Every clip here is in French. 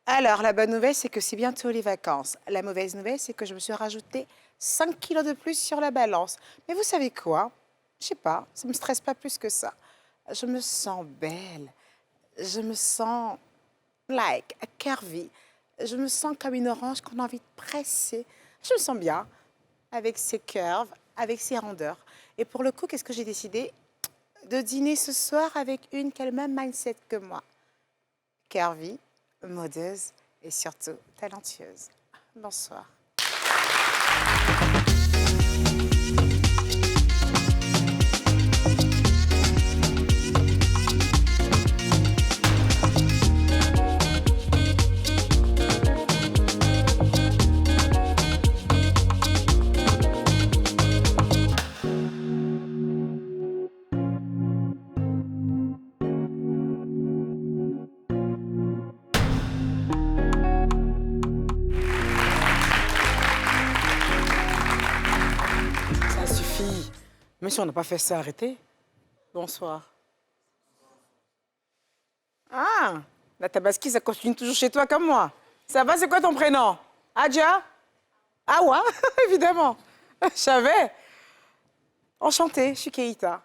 Alors, la bonne nouvelle, c'est que c'est bientôt les vacances. La mauvaise nouvelle, c'est que je me suis rajouté 5 kilos de plus sur la balance. Mais vous savez quoi? Je sais pas, ça ne me stresse pas plus que ça. Je me sens belle. Je me sens like a curvy. Je me sens comme une orange qu'on a envie de presser. Je me sens bien avec ses curves, avec ses rondeurs. Et pour le coup, qu'est-ce que j'ai décidé? De dîner ce soir avec une qui a le même mindset que moi. Curvy, modeuse et surtout talentueuse. Bonsoir. Ça suffit. Même si on n'a pas fait ça, arrêtez. Bonsoir. Ah, la tabaski, ça continue toujours chez toi comme moi. Ça va, c'est quoi ton prénom? Adja? Awa, évidemment. Je savais. Enchantée, je suis Keïta.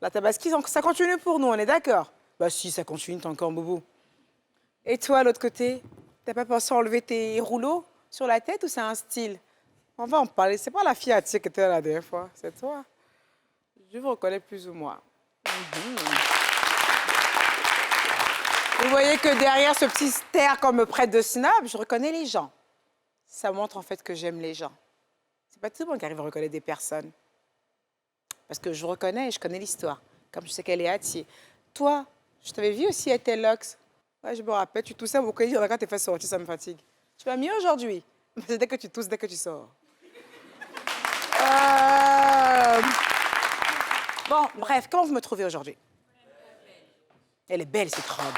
La tabaski, ça continue pour nous, on est d'accord? Bah si, ça continue, t'es encore boubou. Et toi, l'autre côté, t'as pas pensé à enlever tes rouleaux sur la tête ou c'est un style? On va en parler. C'est pas la fille à qui était là la dernière fois, c'est toi. Je vous reconnais plus ou moins. Vous voyez que derrière ce petit stère qu'on me prête de snob, je reconnais les gens. Ça montre en fait que j'aime les gens. C'est pas tout le monde qui arrive à reconnaître des personnes. Parce que je reconnais et je connais l'histoire. Comme je sais qu'elle est Atier. Toi, je t'avais vu aussi à Telox. Ouais, je me rappelle, tu toussais beaucoup. Quand t'es fait sortir, ça me fatigue. Tu vas mieux aujourd'hui? C'est dès que tu tousses, dès que tu sors. Bon, bref, comment vous me trouvez aujourd'hui? Elle est belle, cette robe.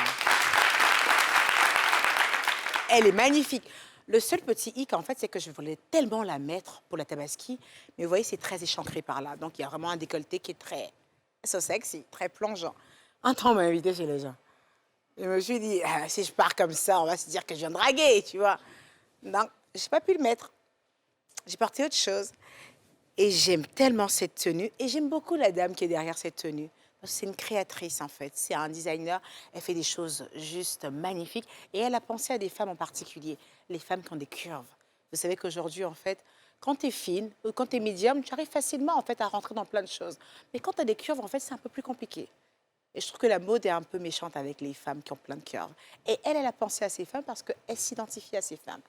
Elle est magnifique. Le seul petit hic, en fait, c'est que je voulais tellement la mettre pour la tabaski, mais vous voyez, c'est très échancré par là. Donc, il y a vraiment un décolleté qui est très so sexy, très plongeant. Un temps, on m'a invité chez les gens. Je me suis dit, ah, si je pars comme ça, on va se dire que je viens draguer, tu vois. Non, je n'ai pas pu le mettre. J'ai porté autre chose. Et j'aime tellement cette tenue. Et j'aime beaucoup la dame qui est derrière cette tenue. C'est une créatrice, en fait. C'est un designer. Elle fait des choses juste magnifiques. Et elle a pensé à des femmes en particulier. Les femmes qui ont des curves. Vous savez qu'aujourd'hui, en fait, quand tu es fine ou quand tu es médium, tu arrives facilement, en fait, à rentrer dans plein de choses. Mais quand tu as des curves, en fait, c'est un peu plus compliqué. Et je trouve que la mode est un peu méchante avec les femmes qui ont plein de curves. Et elle a pensé à ces femmes parce qu'elle s'identifie à ces femmes.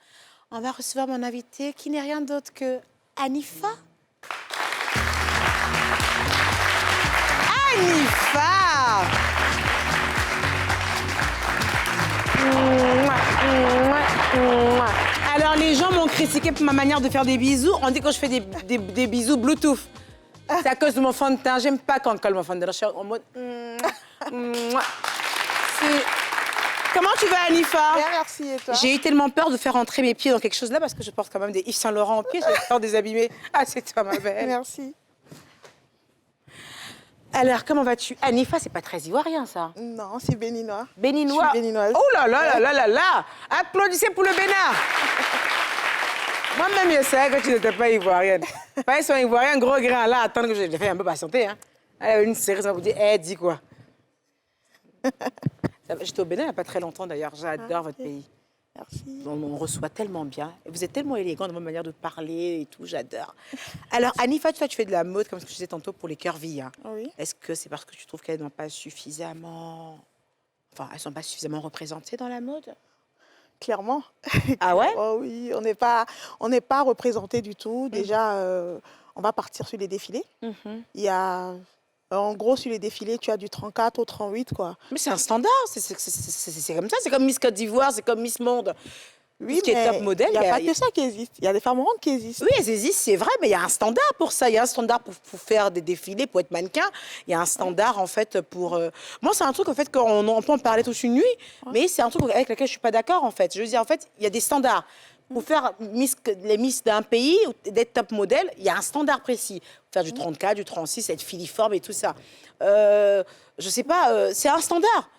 On va recevoir mon invité qui n'est rien d'autre que Anifa. Anifa! Alors, les gens m'ont critiqué pour ma manière de faire des bisous. On dit que je fais des bisous Bluetooth. C'est à cause de mon fond de teint. J'aime pas quand on colle mon fond de teint. Je suis en mode... Comment tu vas, Anifa? Bien, merci. Et toi? J'ai eu tellement peur de faire entrer mes pieds dans quelque chose là parce que je porte quand même des Yves Saint Laurent en pied. J'ai peur de les abîmer. Ah, c'est toi, ma belle. Merci. Alors, comment vas-tu? Anifa, c'est pas très ivoirien, ça. Non, c'est béninois. Béninois? Je suis béninoise. Oh là là là là là là! Applaudissez pour le Bénin! Moi-même, je savais que tu n'étais pas ivoirienne. Pas ils sont ivoiriens, gros grain là, attendre que je les fais un peu patienter. Hein. Elle avait une série, ça va vous dire, eh, dis quoi? J'étais au Bénin il n'y a pas très longtemps d'ailleurs. J'adore votre pays. Merci. On reçoit tellement bien. Vous êtes tellement élégant dans votre manière de parler et tout, j'adore. Alors, Anifa, toi, tu fais de la mode, comme ce que je disais tantôt, pour les curvy. Hein. Oui. Est-ce que c'est parce que tu trouves qu'elles n'ont pas suffisamment... Enfin, elles ne sont pas suffisamment représentées dans la mode? Clairement. Ah ouais? Oh oui, on n'est pas représenté du tout. Déjà, on va partir sur les défilés. Il y a... En gros, sur les défilés, tu as du 34 au 38, quoi. Mais c'est un standard, c'est comme ça. C'est comme Miss Côte d'Ivoire, c'est comme Miss Monde. Oui, Tout ce qui est top modèle. il n'y a pas que ça qui existe. Il y a des femmes rondes qui existent. Oui, elles existent, c'est vrai, mais il y a un standard pour ça. Il y a un standard pour faire des défilés, pour être mannequin. Il y a un standard, en fait, pour... Moi, c'est un truc, en fait, qu'on peut en parler toute une nuit, mais c'est un truc avec lequel je ne suis pas d'accord, en fait. Je veux dire, en fait, il y a des standards. Pour faire les Miss d'un pays, d'être top modèle, il y a un standard précis. Faire du 34, du 36, être filiforme et tout ça. Je sais pas, c'est un standard.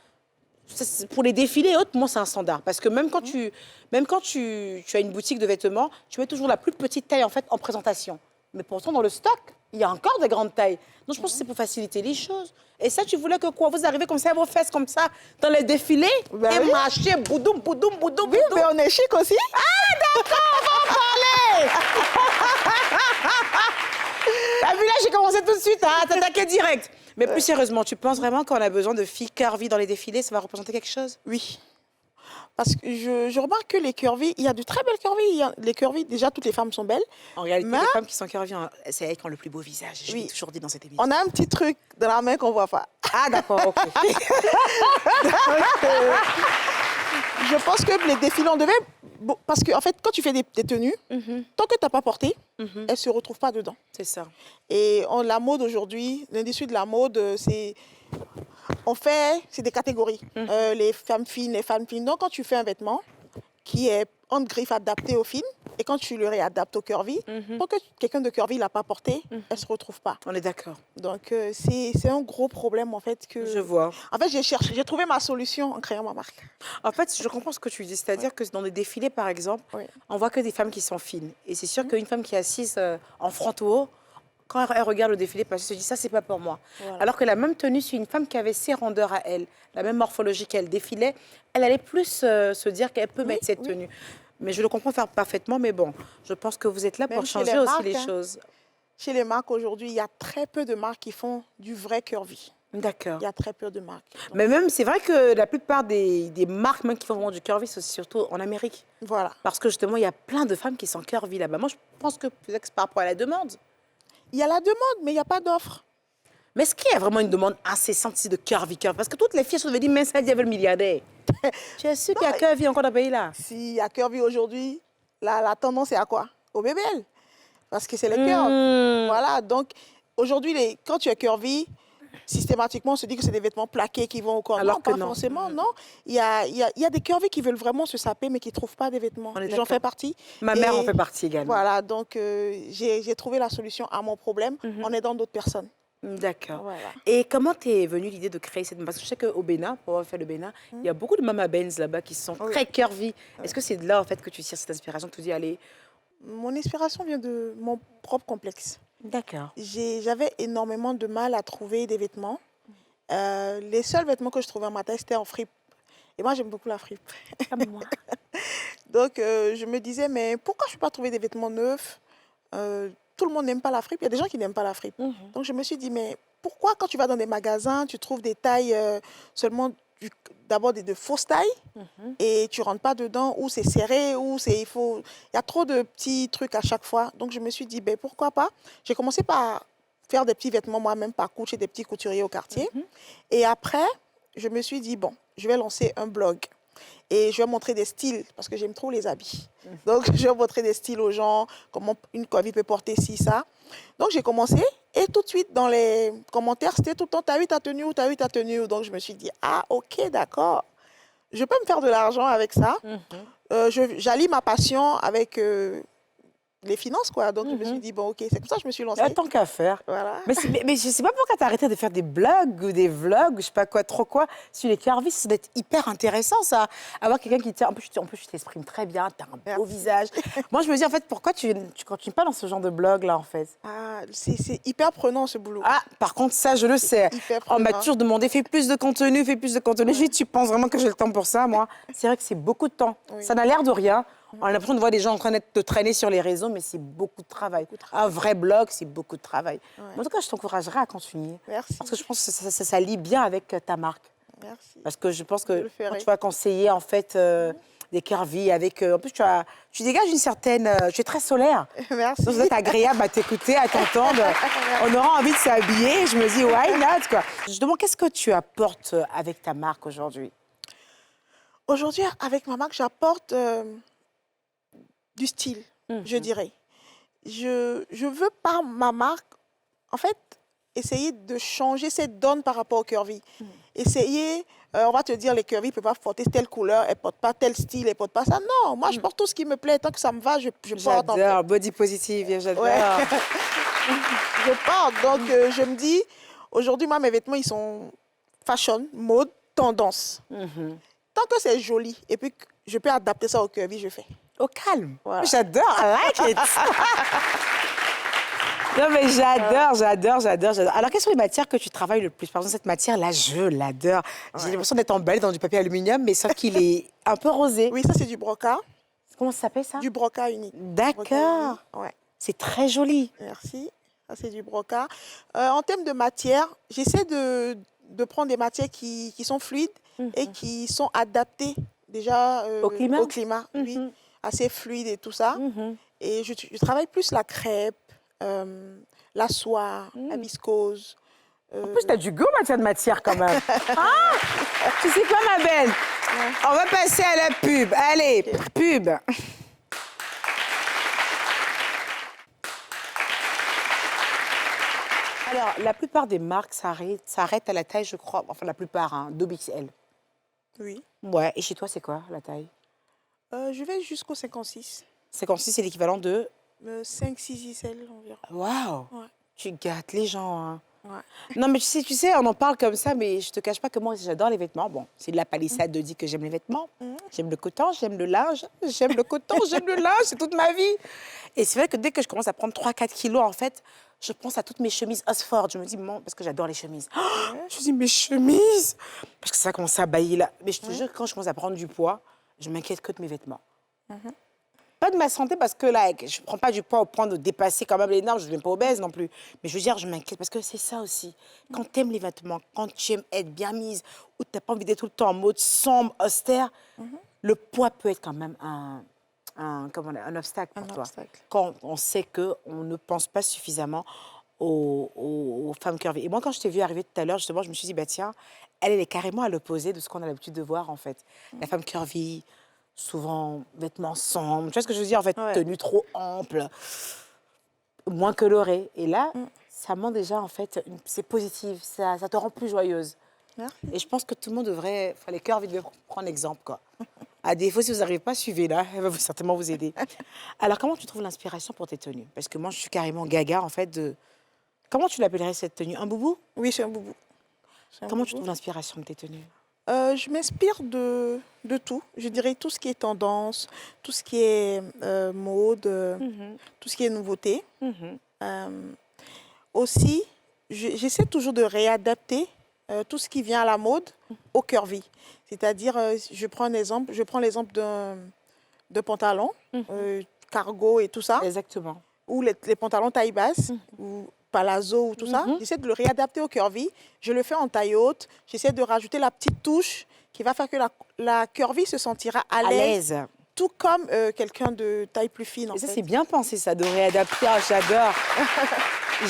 Pour les défilés et autres, moi, c'est un standard. Parce que même quand tu as une boutique de vêtements, tu mets toujours la plus petite taille, en fait, en présentation. Mais pourtant, dans le stock, il y a encore des grandes tailles. Donc, je pense que c'est pour faciliter les choses. Et ça, tu voulais que quoi? Vous arrivez comme ça, à vos fesses comme ça, dans les défilés, Ben et oui. marcher, boudoum, boudoum, boudoum, Oui, boudoum. mais on est chic aussi. T'as vu là, j'ai commencé tout de suite à t'attaquer direct. Mais plus sérieusement, tu penses vraiment qu'on a besoin de filles curvy dans les défilés? Ça va représenter quelque chose? Oui. Parce que je remarque que les curvy, il y a de très belles curvy. Les curvy, déjà, toutes les femmes sont belles. En réalité, Mais- les femmes qui sont curvy, c'est elles qui ont le plus beau visage. Je l'ai Oui. toujours dit dans cette émission. On a un petit truc dans la main qu'on voit pas. Ah, d'accord, ok. Je pense que les défilés, on devait... Parce qu'en fait, quand tu fais des tenues, tant que tu n'as pas porté, elles ne se retrouvent pas dedans. C'est ça. Et la mode aujourd'hui, l'industrie de la mode, c'est des catégories. Les femmes fines, les femmes fines. Donc, quand tu fais un vêtement qui est en griffe adapté au film, et quand tu le réadaptes au curvy, tant que quelqu'un de curvy ne l'a pas porté, elle ne se retrouve pas. On est d'accord. Donc, c'est un gros problème, en fait. Je vois. En fait, j'ai trouvé ma solution en créant ma marque. En fait, je comprends ce que tu dis. C'est-à-dire que dans des défilés, par exemple, Oui. on voit que des femmes qui sont fines. Et c'est sûr qu'une femme qui est assise en front au haut, quand elle regarde le défilé, elle se dit ça, c'est pas pour moi. Voilà. Alors que la même tenue, sur une femme qui avait ses rondeurs à elle, la même morphologie qu'elle défilait, elle allait plus se dire qu'elle peut mettre cette tenue. Mais je le comprends parfaitement, mais bon, je pense que vous êtes là Même pour chez changer les aussi marques, les hein. choses. Chez les marques aujourd'hui, il y a très peu de marques qui font du vrai curvy. D'accord. Il y a très peu de marques. Mais même, c'est vrai que la plupart des marques même qui font vraiment du curvy, c'est surtout en Amérique. Voilà. Parce que justement, il y a plein de femmes qui sont curvy là-bas. Moi, je pense que peut-être que c'est par rapport à la demande. Il y a la demande, mais il n'y a pas d'offre. Mais est-ce qu'il y a vraiment une demande incessante ici de curvy? Parce que toutes les filles se devenaient mais ça diable milliardaire. Tu es sûr qu'il y a curvy encore dans le pays là? S'il y a curvy aujourd'hui, la tendance est à quoi? Au BBL. Parce que c'est les curves. Voilà. Donc, aujourd'hui, quand tu es curvy, systématiquement, on se dit que c'est des vêtements plaqués qui vont au corps. Alors Non, que pas non. forcément, non. Il y a des curvy qui veulent vraiment se saper, mais qui ne trouvent pas des vêtements. On est J'en d'accord. fais partie. Ma mère Et en fait partie également. Voilà, donc j'ai trouvé la solution à mon problème en aidant d'autres personnes. D'accord. Voilà. Et comment t'es venue l'idée de créer cette... Parce que je sais qu'au Bénin, pour avoir fait le Bénin, il y a beaucoup de Mama Benz là-bas qui sont très curvy. Est-ce que c'est de là, en fait, que tu tires cette inspiration, que tu dis, allez... Mon inspiration vient de mon propre complexe. D'accord. J'avais énormément de mal à trouver des vêtements. Les seuls vêtements que je trouvais en ma taille, c'était en fripe. Et moi, j'aime beaucoup la fripe. Comme moi. Donc, je me disais, mais pourquoi je ne peux pas trouver des vêtements neufs? Tout le monde n'aime pas la fripe. Il y a des gens qui n'aiment pas la fripe. Donc, je me suis dit, mais pourquoi quand tu vas dans des magasins, tu trouves des tailles seulement, d'abord de fausses tailles, et tu ne rentres pas dedans, ou c'est serré, ou il y a trop de petits trucs à chaque fois. Donc, je me suis dit, ben, pourquoi pas? J'ai commencé par faire des petits vêtements moi-même, par coudre chez des petits couturiers au quartier. Et après, je me suis dit, bon, je vais lancer un blog. Et je vais montrer des styles, parce que j'aime trop les habits. Donc, je vais montrer des styles aux gens, comment une curvy peut porter ci, ça. Donc, j'ai commencé. Et tout de suite, dans les commentaires, c'était tout le temps, t'as eu ta tenue ou t'as eu ta tenue. Donc, je me suis dit, ah, ok, d'accord. Je peux me faire de l'argent avec ça. J'allie ma passion avec les finances, quoi. Donc, je me suis dit, bon, ok, c'est comme ça que je me suis lancée. Tant qu'à faire. Voilà. Mais je sais pas pourquoi t'as arrêté de faire des blogs ou des vlogs, je sais pas quoi, trop quoi, sur les curvy. Ça doit être hyper intéressant, ça. Avoir quelqu'un qui tient. En plus, tu t'exprimes très bien, t'as un beau visage. Moi, je me dis, en fait, pourquoi tu continues pas dans ce genre de blog-là, en fait? Ah, c'est hyper prenant, ce boulot. Ah, par contre, ça, je le sais. Hyper On m'a prenant. toujours demandé, fais plus de contenu, fais plus de contenu. J'ai dit, tu penses vraiment que j'ai le temps pour ça, moi? C'est vrai que c'est beaucoup de temps. Oui. Ça n'a l'air de rien. On a l'impression de voir des gens en train de traîner sur les réseaux, mais c'est beaucoup de travail. Un vrai blog, c'est beaucoup de travail. Mais en tout cas, je t'encouragerais à continuer. Merci. Parce que je pense que ça lie bien avec ta marque. Merci. Parce que je pense Je que le ferai. quand tu vas conseiller, en fait, des curvy avec... en plus, tu dégages une certaine... tu es très solaire. Merci. Donc, vous êtes agréable à t'écouter, à t'entendre. On aura envie de s'habiller. Je me dis, why not, quoi. Justement, qu'est-ce que tu apportes avec ta marque aujourd'hui? Aujourd'hui, avec ma marque, j'apporte du style, je dirais. Je veux, par ma marque, en fait, essayer de changer cette donne par rapport au curvy. Essayer, on va te dire, les curvy ne peuvent pas porter telle couleur, elles ne portent pas tel style, elles ne portent pas ça. Non, moi, je porte tout ce qui me plaît. Tant que ça me va, je porte. En fait. J'adore, body positive, j'adore. Ouais. Je porte. Donc, je me dis, aujourd'hui, moi, mes vêtements, ils sont fashion, mode. tendance. Mhm. Tant que c'est joli et puis que je peux adapter ça au curvy, je fais. Au calme. Voilà. J'adore, I like it. Non, mais j'adore. Alors, quelles sont les matières que tu travailles le plus? Par exemple, cette matière-là, je l'adore. J'ai l'impression d'être emballée dans du papier aluminium, mais sauf qu'il est un peu rosé. Oui, ça, c'est du broca. Comment ça s'appelle, ça? Du broca unique. D'accord. Ouais, C'est très joli. merci. Ça, c'est du broca. En termes de matière, j'essaie de prendre des matières qui sont fluides et qui sont adaptées déjà Au climat? au climat, oui. Assez fluide et tout ça. Et je travaille plus la crêpe, la soie, la viscose. En plus, t'as du goût en matière de matière, quand même. Ah! Tu sais quoi, ma belle? On va passer à la pub. Allez, pub. Alors, la plupart des marques s'arrêtent à la taille, je crois, enfin la plupart, hein, 2XL. Oui. Ouais, et chez toi, c'est quoi la taille? Je vais jusqu'au 56. 56, c'est l'équivalent de... 5-6 XL environ. Waouh! Ouais. Tu gâtes les gens, hein. Ouais. Non, mais tu sais, on en parle comme ça, mais je te cache pas que moi, j'adore les vêtements. Bon, c'est de la palissade de dire que j'aime les vêtements. J'aime le coton, j'aime le linge, j'aime le coton, j'aime le linge, c'est toute ma vie. Et c'est vrai que dès que je commence à prendre 3-4 kilos, en fait, je pense à toutes mes chemises Oxford. Je me dis, bon, parce que j'adore les chemises. Oh, je me dis, mes chemises! Parce que ça commence à bailler là. Mais je te jure, quand je commence à prendre du poids, je m'inquiète que de mes vêtements. Pas de ma santé, parce que là, je ne prends pas du poids au point de dépasser quand même les normes, je ne deviens pas obèse non plus. Mais je veux dire, je m'inquiète, parce que c'est ça aussi. Quand tu aimes les vêtements, quand tu aimes être bien mise, ou tu n'as pas envie d'être tout le temps en mode sombre, austère, le poids peut être quand même un obstacle pour toi. Obstacle. Quand on sait qu'on ne pense pas suffisamment aux femmes curvy. Et moi, quand je t'ai vu arriver tout à l'heure, justement, je me suis dit, bah tiens, elle est carrément à l'opposé de ce qu'on a l'habitude de voir, en fait. La femme curvy, souvent vêtements sombres, tu vois ce que je veux dire, en fait, Ouais. tenue trop ample, moins colorée. Et là, ça montre déjà, en fait, c'est positif, ça te rend plus joyeuse. Merci. Et je pense que tout le monde devrait, enfin, les curvy devraient prendre exemple, quoi. À défaut, si vous n'arrivez pas, suivez-la, elle va certainement vous aider. Alors, comment tu trouves l'inspiration pour tes tenues? Parce que moi, je suis carrément gaga, en fait, de... Comment tu l'appellerais, cette tenue? Un boubou? Oui, c'est un boubou. C'est un Comment tu boubou. trouves l'inspiration de tes tenues? Je m'inspire de tout. Je dirais tout ce qui est tendance, tout ce qui est mode, tout ce qui est nouveauté. Aussi, j'essaie toujours de réadapter tout ce qui vient à la mode au curvy. C'est-à-dire, je prends l'exemple d'un pantalon, cargo et tout ça, Exactement. ou les pantalons taille basse, ou palazzo ou tout ça. J'essaie de le réadapter au curvy. Je le fais en taille haute. J'essaie de rajouter la petite touche qui va faire que la curvy se sentira à À l'aise, l'aise. tout comme quelqu'un de taille plus fine. En Et ça, fait. c'est bien pensé, ça, de réadapter. Ah, j'adore.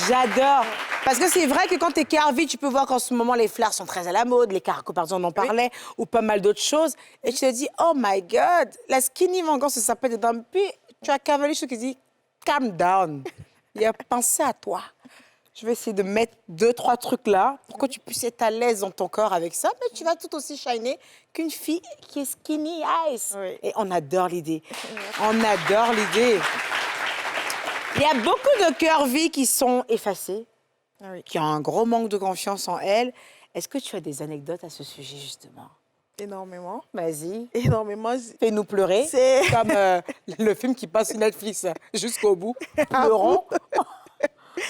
J'adore. Parce que c'est vrai que quand tu es curvy, tu peux voir qu'en ce moment, les flards sont très à la mode, les cargos, par exemple, on en parlait, ou pas mal d'autres choses. Et tu te dis, oh my God, la skinny va encore se saper dedans. Puis tu as Cavalry qui dit, calm down. Il a pensé à toi. Je vais essayer de mettre 2-3 trucs là pour que tu puisses être à l'aise dans ton corps avec ça, mais tu vas tout aussi shiner qu'une fille qui est skinny ice. Oui. Et on adore l'idée. On adore l'idée. Il y a beaucoup de curvy qui sont effacées, Oui. qui ont un gros manque de confiance en elles. Est-ce que tu as des anecdotes à ce sujet, justement? Énormément. Vas-y. Énormément. Fais-nous pleurer, C'est- comme le film qui passe sur Netflix jusqu'au bout. Pleurons.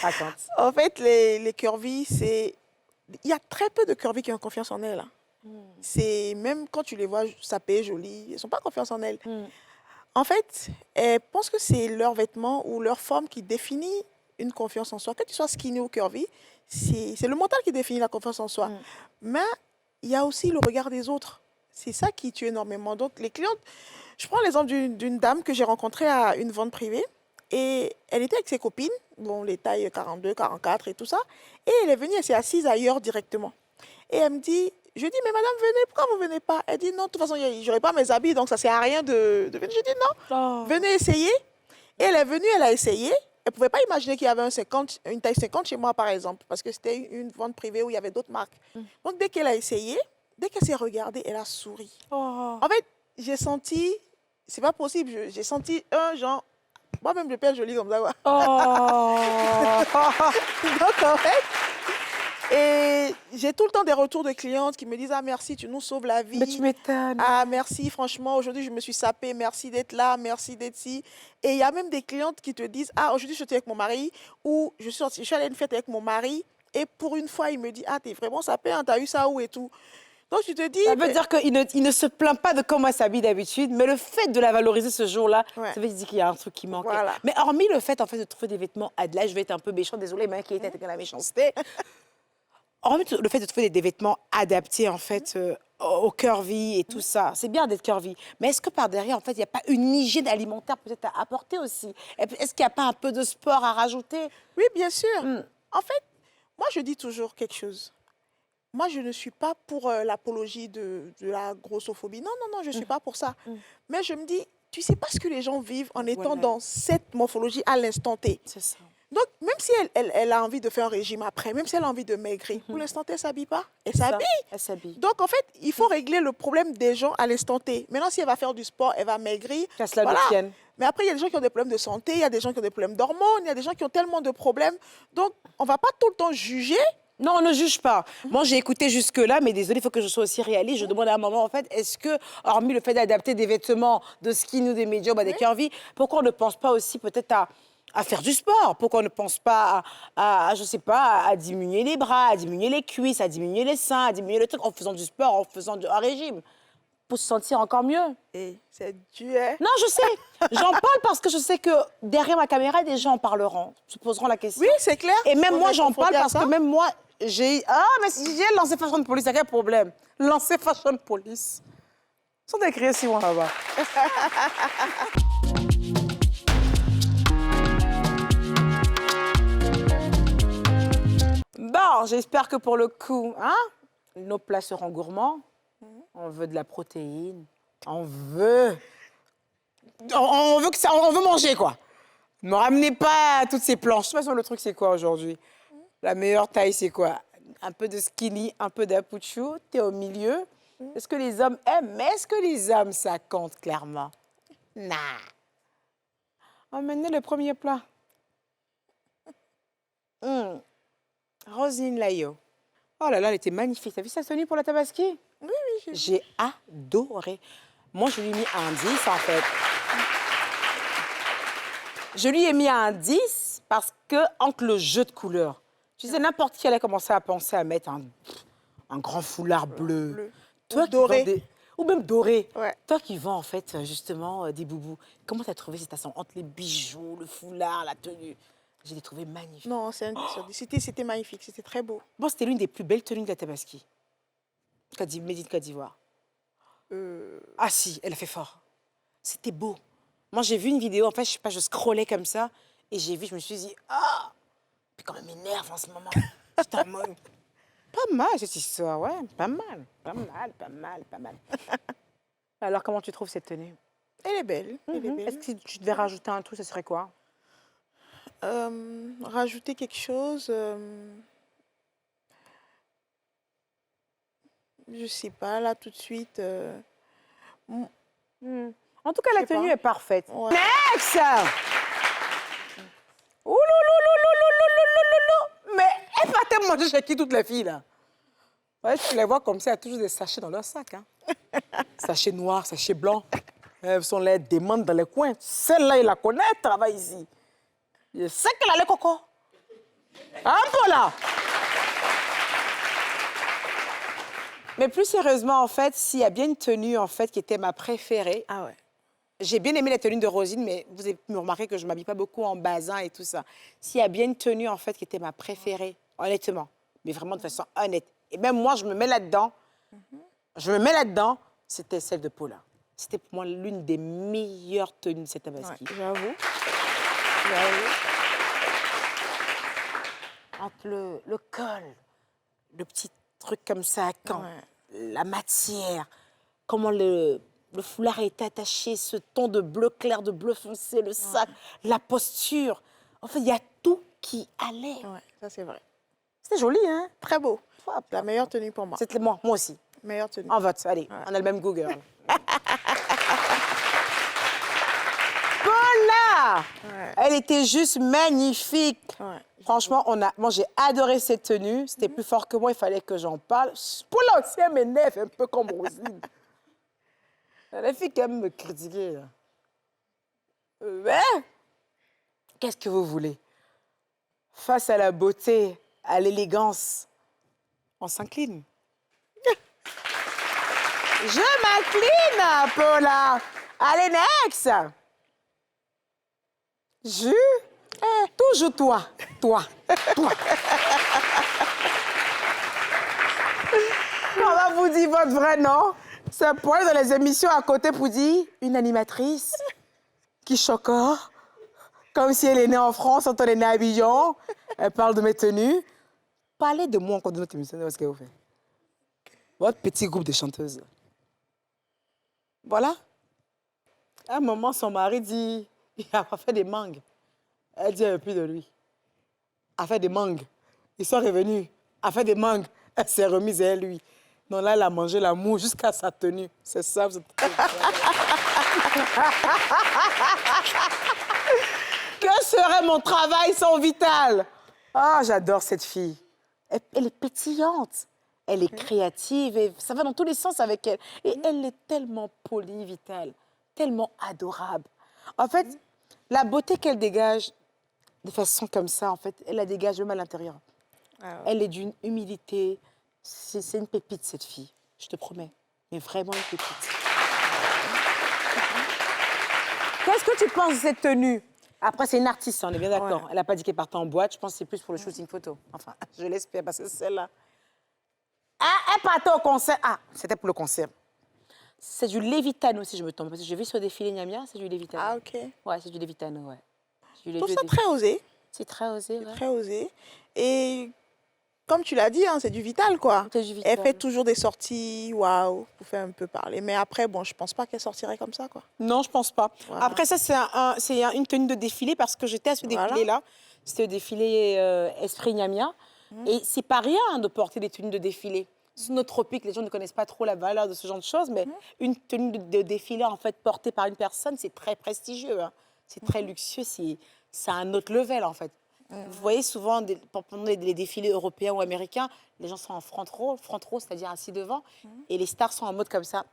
Raconte. En fait, les curvy, c'est... Il y a très peu de curvy qui ont confiance en elles. C'est... Même quand tu les vois sapées, jolies, elles ne sont pas confiance en elles. En fait, elles pensent que c'est leur vêtement ou leur forme qui définit une confiance en soi. Que tu sois skinny ou curvy, c'est le mental qui définit la confiance en soi. Mais il y a aussi le regard des autres. C'est ça qui tue énormément. Donc, les clientes... Je prends l'exemple d'une dame que j'ai rencontrée à une vente privée. Et elle était avec ses copines, bon, les tailles 42, 44 et tout ça. Et elle est venue, elle s'est assise ailleurs directement. Et elle me dit, je dis, mais madame, venez, pourquoi vous ne venez pas? Elle dit, non, de toute façon, je n'aurai pas mes habits, donc ça ne sert à rien de venir. Je dis, non, venez essayer. Et elle est venue, elle a essayé. Elle ne pouvait pas imaginer qu'il y avait une taille 50 chez moi, par exemple, parce que c'était une vente privée où il y avait d'autres marques. Donc, dès qu'elle a essayé, dès qu'elle s'est regardée, elle a souri. En fait, j'ai senti, c'est pas possible, j'ai senti un genre, moi-même, je perds joli comme ça. Quoi. Oh. Donc, en fait, Et j'ai tout le temps des retours de clientes qui me disent « Ah, merci, tu nous sauves la vie. » Mais tu m'étonnes. Ah, merci, franchement, aujourd'hui, je me suis sapée. Merci d'être là, merci d'être ici. Et il y a même des clientes qui te disent « Ah, aujourd'hui, je suis avec mon mari. » Ou « je suis allée à une fête avec mon mari. » Et pour une fois, il me dit « Ah, t'es vraiment sapée, hein, t'as eu ça où et tout. » Donc, tu te dis... Ça veut dire qu'il ne se plaint pas de comment elle s'habille d'habitude, mais le fait de la valoriser ce jour-là, Ouais. ça veut dire qu'il y a un truc qui manque. Voilà. Mais hormis le fait, en fait, de trouver des vêtements là, je vais être un peu méchante, désolée, mais qui était avec la méchanceté. Hormis le fait de trouver des vêtements adaptés, en fait, au curvy et tout ça, c'est bien d'être curvy. Mais est-ce que par derrière, en fait, il n'y a pas une hygiène alimentaire peut-être à apporter aussi? Est-ce qu'il n'y a pas un peu de sport à rajouter? Oui, bien sûr. Mm. En fait, moi, je dis toujours quelque chose. Moi, je ne suis pas pour l'apologie de la grossophobie. Non, non, non, je ne suis pas pour ça. Mais je me dis, tu ne sais pas ce que les gens vivent en étant Voilà. dans cette morphologie à l'instant T. C'est ça. Donc, même si elle a envie de faire un régime après, même si elle a envie de maigrir, pour l'instant T, elle ne s'habille pas. Elle Ça, s'habille. elle s'habille. Donc, en fait, il faut régler le problème des gens à l'instant T. Maintenant, si elle va faire du sport, elle va maigrir. Qu'à cela ne tienne. Mais après, il y a des gens qui ont des problèmes de santé, il y a des gens qui ont des problèmes d'hormones, il y a des gens qui ont tellement de problèmes. Donc, on ne va pas tout le temps juger. Non, on ne juge pas. Moi, j'ai écouté jusque-là, mais désolé, il faut que je sois aussi réaliste. Je demande à un moment, en fait, est-ce que, hormis le fait d'adapter des vêtements de skin ou des médiums à des curvy, pourquoi on ne pense pas aussi peut-être à faire du sport? Pourquoi on ne pense pas je sais pas, à diminuer les bras, à diminuer les cuisses, à diminuer les seins, à diminuer le truc en faisant du sport, en faisant un régime pour se sentir encore mieux? Et c'est dur, hein? Non, je sais. J'en parle parce que je sais que derrière ma caméra, des gens en parleront, se poseront la question. Oui, c'est clair. Et même On moi, est j'en parle confronté à parce ça. que même moi, j'ai... Ah, mais si j'ai lancé Fashion Police, il y a quel problème? Lancer Fashion Police. Ils sont écrits si moi là-bas. Bon, j'espère que pour le coup, hein, nos plats seront gourmands. On veut de la protéine. On veut que ça, on veut manger, quoi. Ne me ramenez pas toutes ces planches. De toute façon, le truc, c'est quoi aujourd'hui? La meilleure taille, c'est quoi? Un peu de skinny, un peu d'apuchou, t'es au milieu. Est-ce que les hommes aiment? Mais est-ce que les hommes, ça compte, clairement? Nah. Emmenez le premier plat. Roselyne Layo. Oh là là, elle était magnifique. T'as vu sa tenue pour la Tabaski? Oui, oui, J'ai adoré. Moi, je lui ai mis un 10, en fait. Je lui ai mis un 10 parce que, entre le jeu de couleurs, tu sais, n'importe qui allait commencer à penser à mettre un grand foulard bleu. Toi Ou qui doré. vends ou même doré. Ouais. Toi qui vends, en fait, justement, des boubous, comment t'as trouvé cette façon entre les bijoux, le foulard, la tenue? Je l'ai trouvé magnifique. Non, c'est un 10 sur 10. C'était magnifique, c'était très beau. Bon, c'était l'une des plus belles tenues de la Tabaski. Made in Côte d'Ivoire. Ah si, elle a fait fort. C'était beau. Moi, j'ai vu une vidéo, en fait, je sais pas, je scrollais comme ça, et j'ai vu, je me suis dit, ah! Puis quand même m'énerve en ce moment. J'étais en mode, pas mal cette histoire, ouais, pas mal, pas mal, pas mal, pas mal. Alors, comment tu trouves cette tenue? Elle est belle, elle est belle. Est-ce que si tu devais rajouter un truc, ce serait quoi? Rajouter quelque chose, je sais pas, là, tout de suite. En tout cas, la Je sais tenue pas. est parfaite. Ouais. Next! Oulouloulouloulouloulouloulou. Mais elle va tellement manger chez qui, toutes les filles, là? Ouais, tu les vois comme ça, il y a toujours des sachets dans leur sac. Hein? Sachets noirs, sachets blancs. Elles sont les demandes dans les coins. Celle-là, il la connaît, elle travaille ici. Je sais qu'elle a le coco. Un peu là. Mais plus sérieusement, en fait, s'il y a bien une tenue, en fait, qui était ma préférée. Ah ouais. J'ai bien aimé la tenue de Rosine, mais vous avez pu remarquer que je ne m'habille pas beaucoup en bazin et tout ça. S'il y a bien une tenue, en fait, qui était ma préférée, honnêtement, mais vraiment de façon honnête, et même moi, je me mets là-dedans, c'était celle de Paula. C'était pour moi l'une des meilleures tenues de cette Tabaski. Ouais, j'avoue. Entre le col, le petit truc comme ça à camp, la matière, comment le foulard est attaché, ce ton de bleu clair, de bleu foncé, le sac, la posture. En fait, il y a tout qui allait. Ouais, ça c'est vrai. C'était joli, hein? Très beau. La meilleure tenue pour moi. C'était moi aussi. Meilleure tenue. En vote, allez, on a le même Google. Paula! là. Ouais. Elle était juste magnifique. Ouais. Franchement, moi, j'ai adoré cette tenue. C'était plus fort que moi, il fallait que j'en parle. Pour là aussi, elle m'énerve un peu comme Roselyne. La fille qui aime me critiquer. Là. Ouais. Qu'est-ce que vous voulez? Face à la beauté, à l'élégance, on s'incline. Je m'incline, Paula. Allez, next. Toujours toi. Toi. Comment vous dit votre vrai nom? C'est pour aller dans les émissions à côté pour dire une animatrice qui choque, comme si elle est née en France, quand on est né à Abidjan. Elle parle de mes tenues. Parlez de moi encore de notre émission, ce que vous faites. Votre petit groupe de chanteuses. Voilà. À un moment, son mari dit, il a fait des mangues. Elle dit, elle ne veut plus de lui. Elle a fait des mangues. Ils sont revenus. Elle a fait des mangues. Elle s'est remise à lui. Non, là, elle a mangé l'amour jusqu'à sa tenue. C'est ça. Vous êtes... Que serait mon travail sans Vital? Ah, j'adore cette fille. Elle est pétillante. Elle est créative et ça va dans tous les sens avec elle. Et elle est tellement polie, Vital, tellement adorable. En fait, la beauté qu'elle dégage de façon comme ça, en fait, elle la dégage même à l'intérieur. Ah ouais. Elle est d'une humilité. C'est une pépite, cette fille. Je te promets. Mais vraiment une pépite. Qu'est-ce que tu penses de cette tenue? Après, c'est une artiste, on est bien d'accord. Ouais. Elle n'a pas dit qu'elle partait en boîte. Je pense que c'est plus pour le shooting photo. Enfin, je l'espère parce que c'est celle-là. Ah, elle partait au concert. Ah, c'était pour le concert. C'est du Levitano, si je me trompe. Parce que j'ai vu sur le défilé Niamia, c'est du Levitano. Ah, ok. Ouais, c'est du Levitano, ouais. Je trouve ça très osé. C'est très osé, ouais. Très osé. Et comme tu l'as dit, hein, c'est du Vital, quoi. C'est du Vital. Elle fait toujours des sorties, waouh, pour faire un peu parler. Mais après, bon, je pense pas qu'elle sortirait comme ça, quoi. Non, je pense pas. Voilà. Après, ça, c'est une tenue de défilé parce que j'étais à ce Voilà. défilé-là. C'était le défilé Esprit Niamia. Et c'est pas rien de porter des tenues de défilé. C'est notre tropique, les gens ne connaissent pas trop la valeur de ce genre de choses, mais une tenue de défilé, en fait, portée par une personne, c'est très prestigieux. Hein. C'est très luxueux, c'est un autre level, en fait. Vous voyez souvent, pendant les défilés européens ou américains, les gens sont en front row, c'est-à-dire assis devant, et les stars sont en mode comme ça.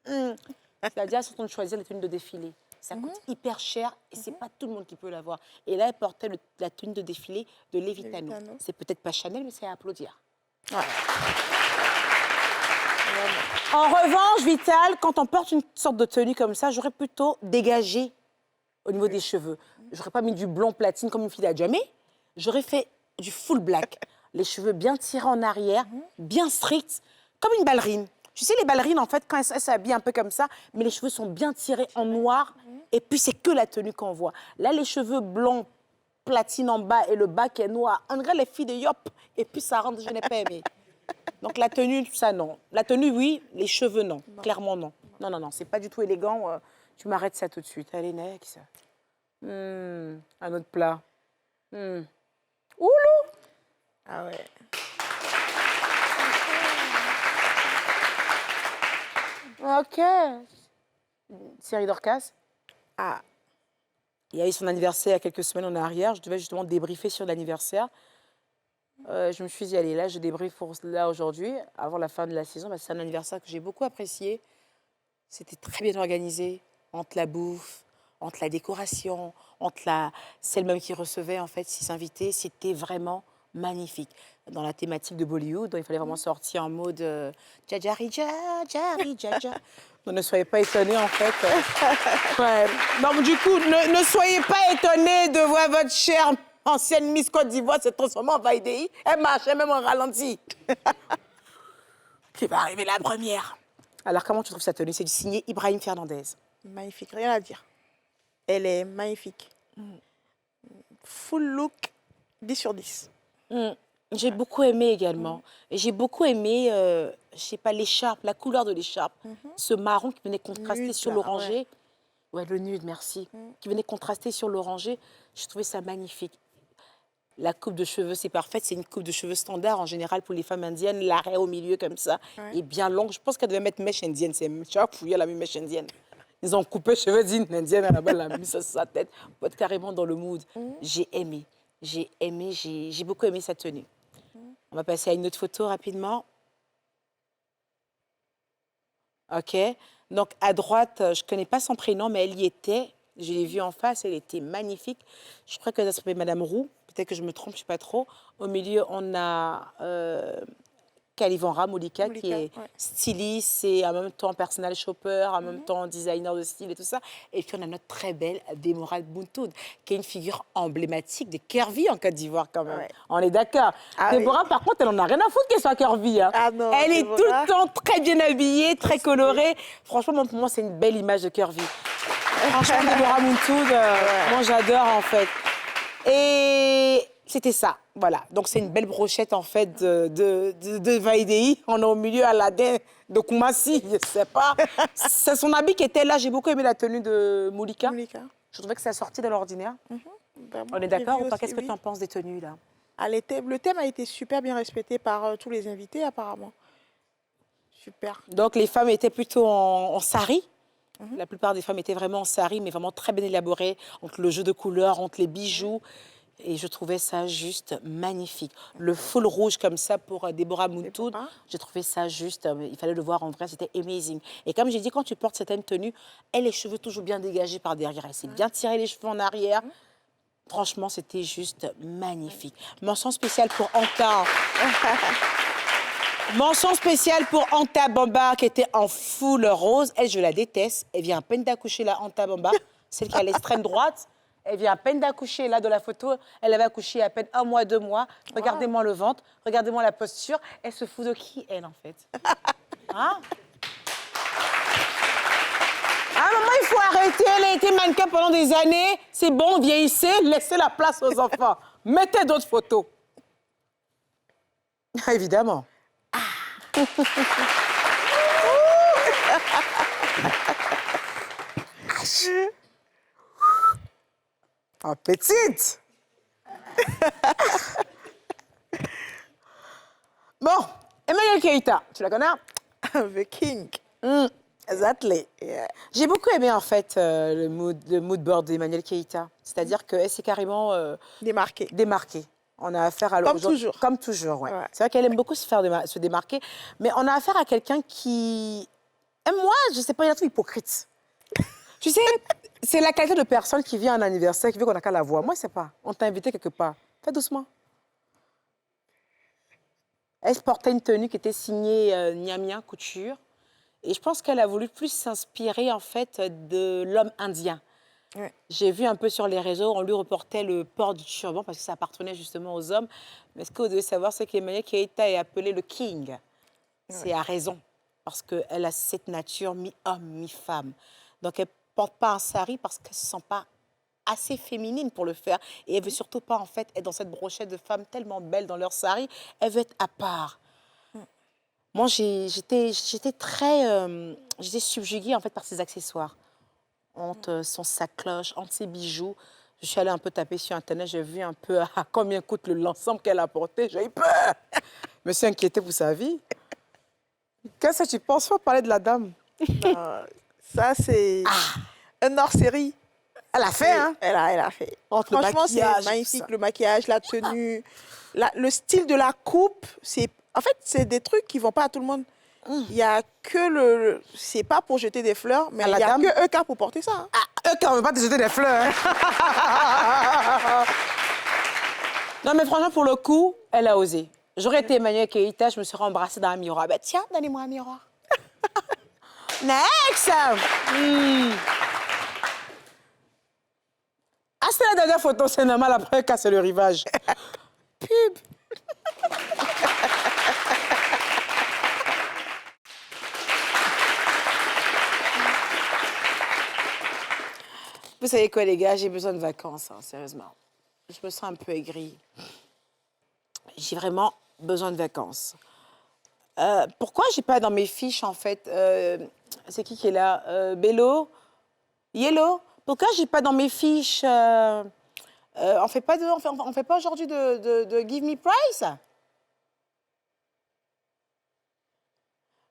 C'est-à-dire, elles sont en train de choisir les tenues de défilé. Ça coûte hyper cher et c'est pas tout le monde qui peut l'avoir. Et là, elle portait la tenue de défilé de Levitano. C'est peut-être pas Chanel, mais c'est à applaudir. Ouais. En revanche, Vital, quand on porte une sorte de tenue comme ça, j'aurais plutôt dégagé au niveau des cheveux. J'aurais pas mis du blond platine comme une fille d'Adjamé. J'aurais fait du full black. Les cheveux bien tirés en arrière, bien stricts, comme une ballerine. Tu sais, les ballerines, en fait, quand elles s'habillent un peu comme ça, mais les cheveux sont bien tirés en noir, et puis c'est que la tenue qu'on voit. Là, les cheveux blonds, platine en bas, et le bas qui est noir. On dirait les filles de Yop, et puis ça rentre, je n'ai pas aimé. Donc la tenue, ça, non. La tenue, oui, les cheveux, non. Clairement, non. Non, c'est pas du tout élégant. Tu m'arrêtes ça tout de suite. Allez, next. Un autre plat. Oulou! Ah ouais. OK. Série Dorcas. Ah. Il y a eu son anniversaire il y a quelques semaines en arrière. Je devais justement débriefer sur l'anniversaire. Je me suis dit, allez, là, je débriefe pour là aujourd'hui, avant la fin de la saison. C'est un anniversaire que j'ai beaucoup apprécié. C'était très bien organisé, entre la bouffe, entre la décoration, celle même qui recevait, en fait, ses invités. C'était vraiment magnifique. Dans la thématique de Bollywood, donc il fallait vraiment sortir en mode Jajari, Jajari, Jaja. Donc ne soyez pas étonnés, en fait. Ouais. Donc du coup, ne soyez pas étonnés de voir votre chère ancienne Miss Côte d'Ivoire se transformer en Vaidéi. Elle marchait même en ralenti. Qui va arriver la première. Alors, comment tu trouves sa tenue? C'est du signé Ibrahim Fernandez. Magnifique, rien à dire. Elle est magnifique. Full look, 10 sur 10. J'ai beaucoup aimé également. Et j'ai beaucoup aimé, je sais pas, l'écharpe, la couleur de l'écharpe. Ce marron qui venait contraster Nude, sur là, l'orangé. Ouais, le nude, merci. Qui venait contraster sur l'orangé. J'ai trouvé ça magnifique. La coupe de cheveux, c'est parfait. C'est une coupe de cheveux standard, en général, pour les femmes indiennes. L'arrêt au milieu, comme ça, est bien longue. Je pense qu'elle devait mettre mèche indienne. C'est chaque fouille, elle a mis mèche indienne. Ils ont coupé les cheveux d'une indienne là-bas, elle a mis ça sur sa tête pour être carrément dans le mood. J'ai aimé, j'ai beaucoup aimé sa tenue. On va passer à une autre photo rapidement. OK. Donc, à droite, je ne connais pas son prénom, mais elle y était. Je l'ai vue en face, elle était magnifique. Je crois que ça s'appelait Madame Roux. Peut-être que je me trompe, je ne sais pas trop. Au milieu, on a Kalivanra Moulika, qui est styliste et en même temps personal shopper, en même temps designer de style et tout ça. Et puis, on a notre très belle Démora Buntoud, qui est une figure emblématique de curvy en Côte d'Ivoire quand même. On est d'accord. Déborah, par contre, elle n'en a rien à foutre qu'elle soit curvy. Hein. Ah non, elle est tout le temps très bien habillée, très colorée. Franchement, pour moi, c'est une belle image de curvy. Franchement, Déborah Buntoud, moi, j'adore en fait. Et c'était ça, voilà. Donc, c'est une belle brochette, en fait, de Vaidei. On est au milieu Aladdin de Koumassi, je ne sais pas. C'est son habit qui était là. J'ai beaucoup aimé la tenue de Moulika. Je trouvais que ça sortit de l'ordinaire. On est d'accord ou pas? Qu'est-ce que tu en penses des tenues, là? Le thème a été super bien respecté par tous les invités, apparemment. Super. Donc, les femmes étaient plutôt en sari. La plupart des femmes étaient vraiment en sari, mais vraiment très bien élaborées, entre le jeu de couleurs, entre les bijoux. Et je trouvais ça juste magnifique. Le full rouge comme ça pour Déborah Buntoud, j'ai trouvé ça juste, il fallait le voir en vrai, c'était amazing. Et comme j'ai dit, quand tu portes certaines tenues, elle les cheveux toujours bien dégagés par derrière. Elle s'est bien tiré les cheveux en arrière. Franchement, c'était juste magnifique. Mention spéciale pour Anta. Mention spéciale pour Anta Bamba qui était en full rose. Elle, je la déteste. Elle vient à peine d'accoucher, la Anta Bamba, celle qui est à l'extrême droite. Elle vient à peine d'accoucher, là, de la photo. Elle avait accouché à peine 1 mois, 2 mois. Regardez-moi le ventre, regardez-moi la posture. Elle se fout de qui, elle, en fait? Hein? À un moment, il faut arrêter. Elle a été mannequin pendant des années. C'est bon, vieillissez, laissez la place aux enfants. Mettez d'autres photos. Évidemment. Oh, petite. Bon, Emmanuel Keïta, tu la connais? The King. Exactly. Yeah. J'ai beaucoup aimé, en fait, le mood board d'Emmanuel Keïta. C'est-à-dire qu'elle s'est carrément démarquée. On a affaire à Comme toujours. Comme toujours, ouais. C'est vrai qu'elle aime beaucoup se démarquer. Mais on a affaire à quelqu'un qui... Et moi, je ne sais pas, il y a un truc hypocrite. Tu sais, c'est la qualité de personne qui vient à un anniversaire, qui veut qu'on n'a qu'à la voir. Moi, je ne sais pas. On t'a invité quelque part. Fais doucement. Elle portait une tenue qui était signée Niamia Couture. Et je pense qu'elle a voulu plus s'inspirer, en fait, de l'homme indien. Ouais. J'ai vu un peu sur les réseaux, on lui reportait le port du turban parce que ça appartenait justement aux hommes. Mais ce que vous devez savoir, c'est qu'Emmanuel Keïta est appelé le King. Ouais. C'est à raison, parce qu'elle a cette nature mi-homme, mi-femme. Donc, elle ne porte pas un sari parce qu'elle ne se sent pas assez féminine pour le faire. Et elle ne veut surtout pas, en fait, être dans cette brochette de femmes tellement belles dans leur sari. Elle veut être à part. Moi, j'étais subjuguée, en fait, par ses accessoires. Entre son sac-cloche, entre ses bijoux. Je suis allée un peu taper sur Internet, j'ai vu un peu à combien coûte l'ensemble qu'elle a porté. J'ai eu peur. Je me suis inquiétée pour sa vie. Qu'est-ce que tu penses? Faut parler de la dame. Ça, c'est un hors-série. Elle a fait, hein? Elle a fait. Franchement, c'est magnifique. Le maquillage, la tenue, le style de la coupe. En fait, c'est des trucs qui ne vont pas à tout le monde. Il n'y a que c'est pas pour jeter des fleurs, mais il n'y a que Euka pour porter ça. Hein. Ah, Euka, on ne veut pas te jeter des fleurs. Hein. Non, mais franchement, pour le coup, elle a osé. J'aurais été Emmanuel Keïta, je me serais embrassée dans un miroir. Ben, tiens, donnez-moi un miroir. Next! Ah, c'est la dernière photo, c'est normal, après, casser le rivage. Pub. Vous savez quoi, les gars, j'ai besoin de vacances, hein, sérieusement. Je me sens un peu aigrie. J'ai vraiment besoin de vacances. Pourquoi j'ai pas dans mes fiches, en fait, c'est qui est là? Bello? Yellow? Pourquoi j'ai pas dans mes fiches... on fait pas aujourd'hui de Give Me Price?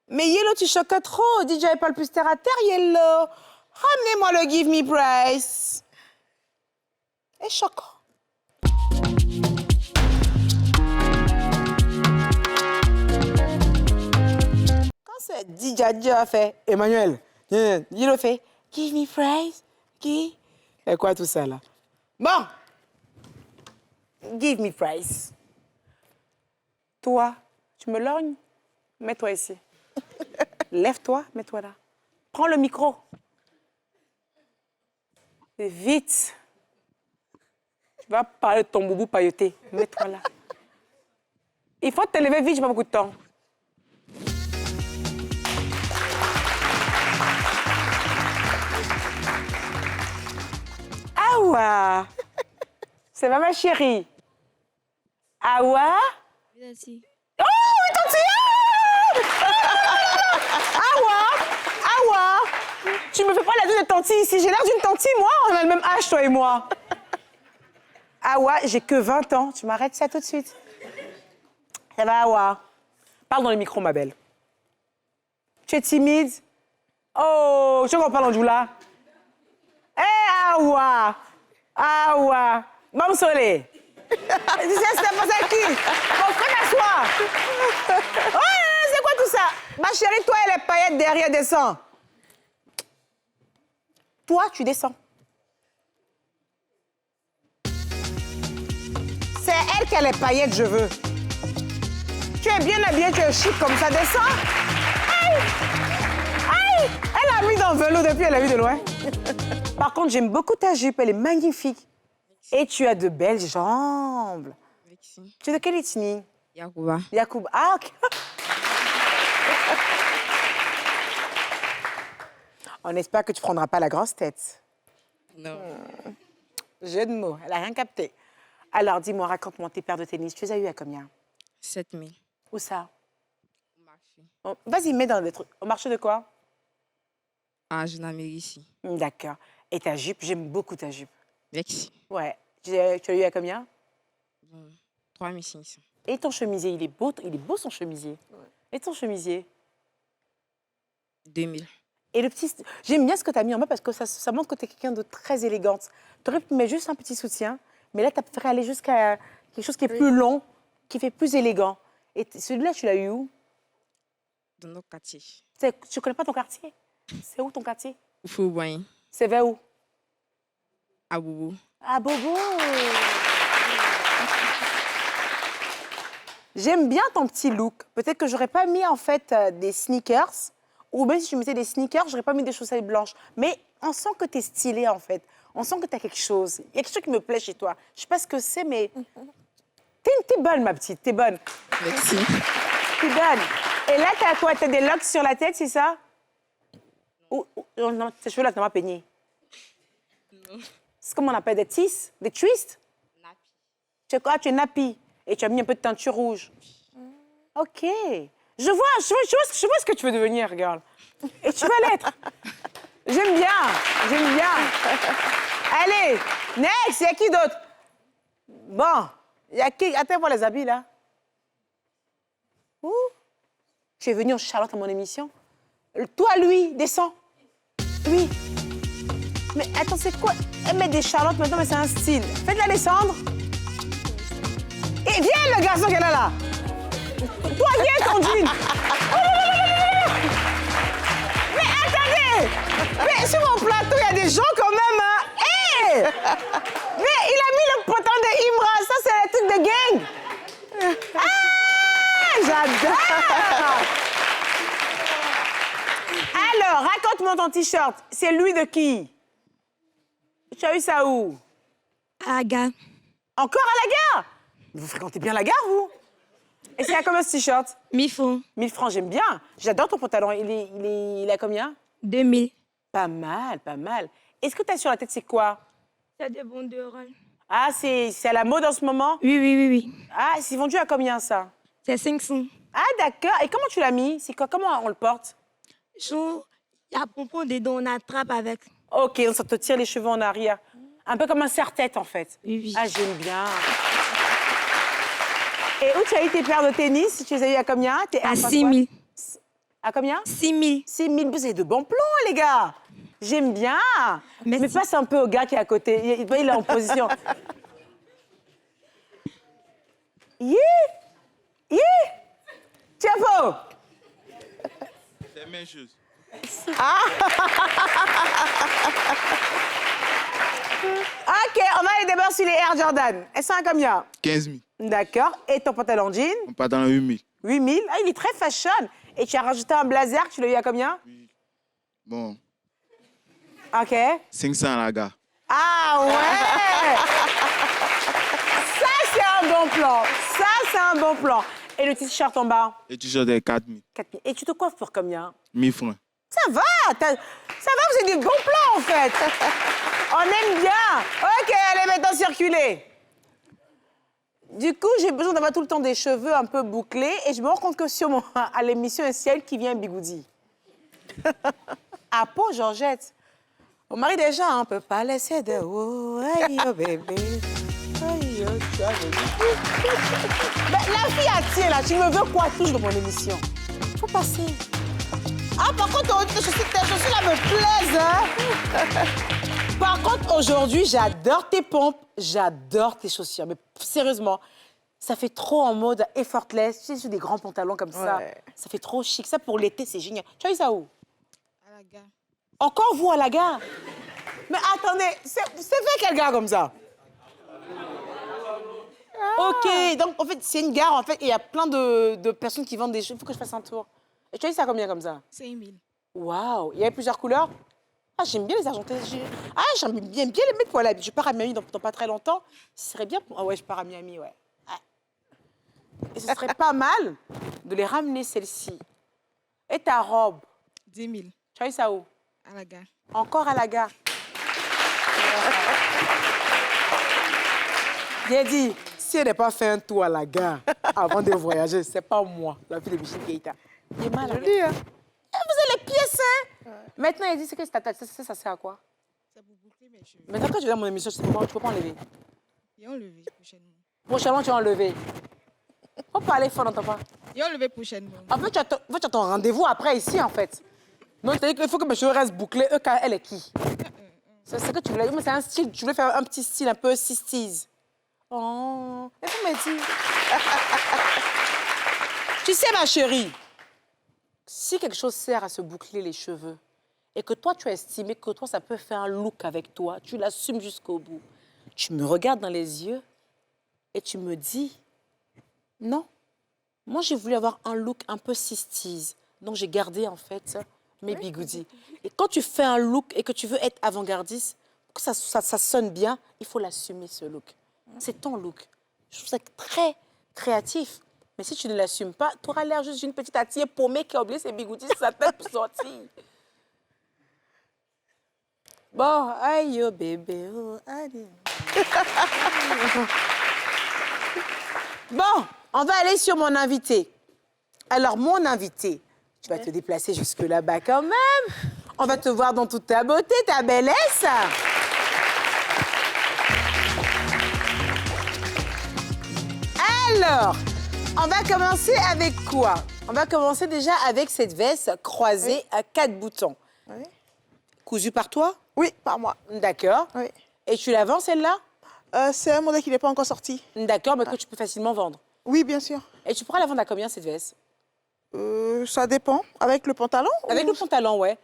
Mais Yellow, tu choques trop. Dis, j'avais pas le plus terre à terre, Yellow. Ah, Ramenez-moi le Give Me Price. C'est choquant. Quand c'est DJ a fait, Emmanuel, il le fait. Give me price. Qui? Et quoi tout ça là? Bon. Give me price. Toi, tu me lorgnes? Mets-toi ici. Lève-toi, mets-toi là. Prends le micro. Et vite. Tu vas parler de ton boubou pailleté. Mets-toi là. Il faut te lever vite, j'ai pas beaucoup de temps. Awa. C'est pas ma chérie. Awa. Merci. Oh, oui, tantine! Awa! Tu me fais pas la vie de tantine ici. J'ai l'air d'une tantine, moi. On a le même âge, toi et moi. Awa, j'ai que 20 ans. Tu m'arrêtes ça tout de suite. Ça va, Awa? Parle dans le micro, ma belle. Tu es timide? Oh, tu veux qu'on parle en djoula? Hé, Awa! Awa! Mam Solé! Tu sais, c'est pas ça qui? Mon frère à soi! Ouais, c'est quoi tout ça? Ma chérie, toi et les paillettes derrière, descends. Toi, tu descends. C'est elle qui a les paillettes, je veux. Tu es bien habillée, tu es chic comme ça, descends. Aïe! Aïe! Elle a mis dans le vélo depuis, elle a vu de loin. Par contre, j'aime beaucoup ta jupe, elle est magnifique. Et tu as de belles jambes. Merci. Tu es de quelle ethnie? Yacouba. Yacoub. Ah, ok. On espère que tu ne prendras pas la grosse tête. Non. Jeu de mots, elle n'a rien capté. Alors, dis-moi, raconte-moi tes paires de tennis. Tu les as eues à combien? 7 000. Où ça? Au marché. Oh, vas-y, mets dans le truc. Au marché de quoi? Ah, je n'ai ici. D'accord. Et ta jupe, j'aime beaucoup ta jupe. Merci. Ouais. Tu l'as eu à combien? Bon, 3 500. Et ton chemisier, il est beau son chemisier. Ouais. Et ton chemisier? 2 000. Et le petit... J'aime bien ce que tu as mis en bas parce que ça montre que tu es quelqu'un de très élégante. Tu aurais pu mettre juste un petit soutien, mais là, tu as préféré aller jusqu'à quelque chose qui est plus long, qui fait plus élégant. Et celui-là, tu l'as eu où? Dans notre quartier. Tu ne connais pas ton quartier? C'est où ton quartier? Il faut voir. C'est vers où? À Boubou. Ah, Bobo! J'aime bien ton petit look. Peut-être que j'aurais pas mis en fait des sneakers, ou même si je mettais des sneakers, j'aurais pas mis des chaussettes blanches. Mais on sent que tu es stylée en fait. On sent que tu as quelque chose. Il y a quelque chose qui me plaît chez toi. Je sais pas ce que c'est, mais t'es bonne, ma petite. T'es bonne. Merci. T'es bonne. Et là, t'as quoi? T'as des locks sur la tête, c'est ça? Non, tes cheveux là, t'as pas peigné. Non. C'est comment on appelle des tisses? Des twists? Napi. Tu es nappy. Et tu as mis un peu de teinture rouge. OK. Je vois ce que tu veux devenir, girl. Et tu vas l'être. J'aime bien. Allez, next, il y a qui d'autre? Bon, il y a qui? Attends, voir les habits, là. Ouh. Tu es venu en Charlotte à mon émission? Toi, lui, descends. Lui. Mais attends, c'est quoi? Elle met des Charlottes maintenant, mais c'est un style. Faites-la descendre. Et viens, le garçon qu'elle a là. Toi, viens, ton jean. Mais attendez. Mais sur mon plateau, il y a des gens quand même, hein. Hey! Mais il a mis le pantalon de Imra. Ça, c'est le truc de gang. Ah! J'adore. Alors, raconte-moi ton t-shirt. C'est lui de qui? Tu as eu ça où? À la gare. Encore à la gare? Vous fréquentez bien la gare, vous? Et c'est à combien ce t-shirt? 1000 francs. 1000 francs, j'aime bien. J'adore ton pantalon. Il est à combien? 2000. Pas mal, pas mal. Est-ce que tu as sur la tête, c'est quoi? C'est des bons de rôle. Ah, c'est à la mode en ce moment? Oui. Ah, c'est vendu à combien, ça? C'est 500. Ah, d'accord. Et comment tu l'as mis? C'est quoi? Comment on le porte? Genre, il y a pompon dedans, on attrape avec. OK, donc ça te tire les cheveux en arrière. Un peu comme un serre-tête, en fait. Oui. Ah, j'aime bien. Et où tu as eu tes paires de tennis? Tu les as eu à combien? À 6 000. À combien? 6 000. 6 000. Vous avez de bons plans, les gars. J'aime bien. Merci. Mais passe un peu au gars qui est à côté. Il est en position. Yeah! Tiens, C'est la même chose. OK, on va aller d'abord sur les Air Jordan. Elles sont à combien? 15 000. D'accord. Et ton pantalon jean? On part dans 8 000. 8 000. Ah, il est très fashion. Et tu as rajouté un blazer, tu l'as eu à combien? Bon, OK. 500 à la gare. Ah ouais! Ça, c'est un bon plan. Ça, c'est un bon plan. Et le t-shirt en bas? Et t-shirt est 4 000. 4 000. Et tu te coiffes pour combien? 1000 francs. Ça va, ça va, vous avez des bons plans en fait. On aime bien. OK, allez, maintenant circuler. Du coup, j'ai besoin d'avoir tout le temps des cheveux un peu bouclés et je me rends compte que sur à l'émission, c'est elle qui vient bigoudi. À peau, Georgette. Mon mari déjà, on peut pas laisser de oh, aïe, oh, bébé. Aïe, oh, ça, bébé. Mais la fille attire là, tu me veux quoi toujours dans mon émission? Faut passer. Ah, par contre, tes chaussures là me plaisent, hein? Par contre, aujourd'hui, j'adore tes pompes, j'adore tes chaussures. Mais sérieusement, ça fait trop en mode effortless. Tu sais, sur des grands pantalons comme ça. Ouais. Ça fait trop chic. Ça, pour l'été, c'est génial. Tu as eu ça où? À la gare. Encore vous, à la gare? Mais attendez, c'est fait quelle gare comme ça? OK, donc en fait, c'est une gare, en fait, et il y a plein de personnes qui vendent des choses. Il faut que je fasse un tour. Et tu as eu ça combien comme ça? 5 000. Waouh! Il y avait plusieurs couleurs? Ah, j'aime bien les argentés. Ah, j'aime bien les mettre pour la... Je pars à Miami dans pas très longtemps. Ce serait bien pour... Ah ouais, je pars à Miami, ouais. Et ce serait pas mal de les ramener, celles-ci. Et ta robe? 10 000. Tu as eu ça où? À la gare. Encore à la gare. J'ai dit, si elle n'a pas fait un tour à la gare avant de voyager, c'est pas moi, la fille de Michel Keita. Il est mal. Joli, hein? Vous avez les pieds sains. Maintenant, il dit, c'est que ça sert à quoi? C'est pour boucler mes cheveux. Maintenant, quand je viens à mon émission, tu peux pas enlever. Ils ont levé prochainement. Prochainement, tu vas enlever. Faut parler fort, n'entends pas. Ils ont levé prochainement. En fait, tu as ton rendez-vous après ici, en fait. Donc, c'est-à-dire qu'il faut que mes cheveux restent bouclés. Eux, quand elle est qui? C'est ce que tu voulais dire, mais c'est un style. Tu voulais faire un petit style un peu 60s. Oh, et vous me dites. Tu sais, ma chérie, si quelque chose sert à se boucler les cheveux et que toi, tu as estimé que toi, ça peut faire un look avec toi, tu l'assumes jusqu'au bout. Tu me regardes dans les yeux et tu me dis, non, moi, j'ai voulu avoir un look un peu 60s. Donc, j'ai gardé, en fait, mes bigoudis. Et quand tu fais un look et que tu veux être avant-gardiste, que ça sonne bien, il faut l'assumer, ce look. C'est ton look. Je trouve ça très créatif. Mais si tu ne l'assumes pas, tu auras l'air juste d'une petite attire paumée qui a oublié ses bigoudis sur sa tête pour sortir. Bon, aïe, oh bébé, oh, allez. Bon, on va aller sur mon invité. Alors, mon invité, tu vas te déplacer jusque là-bas quand même. On va te voir dans toute ta beauté, ta bellesse. Alors, on va commencer avec quoi? On va commencer déjà avec cette veste croisée à 4 boutons. Oui. Cousue par toi? Oui, par moi. D'accord. Oui. Et tu la vends, celle-là? C'est un modèle qui n'est pas encore sorti. D'accord, mais que tu peux facilement vendre. Oui, bien sûr. Et tu pourras la vendre à combien, cette veste? Ça dépend. Avec le pantalon? Avec ou- le pantalon, ouais.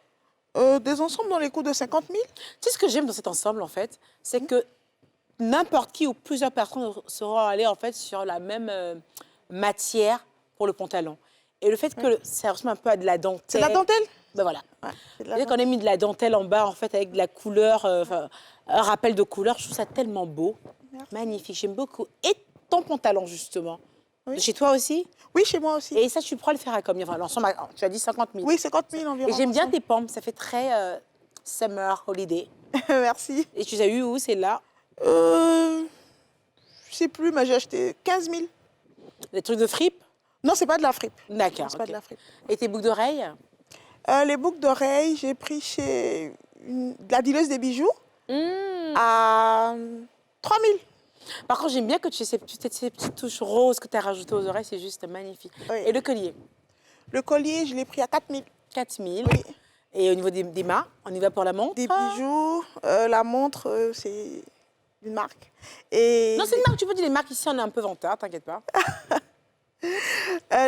Des ensembles dans les coûts de 50 000. Tu sais ce que j'aime dans cet ensemble, en fait? C'est que n'importe qui ou plusieurs personnes seront allées, en fait, sur la même matière pour le pantalon. Et le fait que ça ressemble un peu à de la dentelle... C'est de la dentelle? Ben voilà. Ouais, c'est de la Dès qu'on a mis de la dentelle en bas, en fait, avec de la couleur, un rappel de couleur, je trouve ça tellement beau. Merci. Magnifique, j'aime beaucoup. Et ton pantalon, justement. Oui. De chez toi aussi? Oui, chez moi aussi. Et ça, tu pourras le faire à combien? Enfin, l'ensemble, tu as dit 50 000. Oui, 50 000 environ. Et j'aime bien tes pompes, ça fait très summer holiday. Merci. Et tu as eu où, c'est là? Je sais plus, mais j'ai acheté 15 000. Des trucs de fripe? Non, c'est pas de la fripe. D'accord. C'est pas ok. de la fripe. Et tes boucles d'oreilles? Les boucles d'oreilles, j'ai pris chez la dealeuse des bijoux à 3 000. Par contre, j'aime bien que tu aies ces petites touches roses que tu as rajoutées aux oreilles, c'est juste magnifique. Oui. Et le collier? Le collier, je l'ai pris à 4 000. 4 000. Oui. Et au niveau des mains, on y va pour la montre? Des bijoux, la montre, c'est une marque. Et Non, c'est une marque, tu peux dire les marques ici, on est un peu vantard, t'inquiète pas.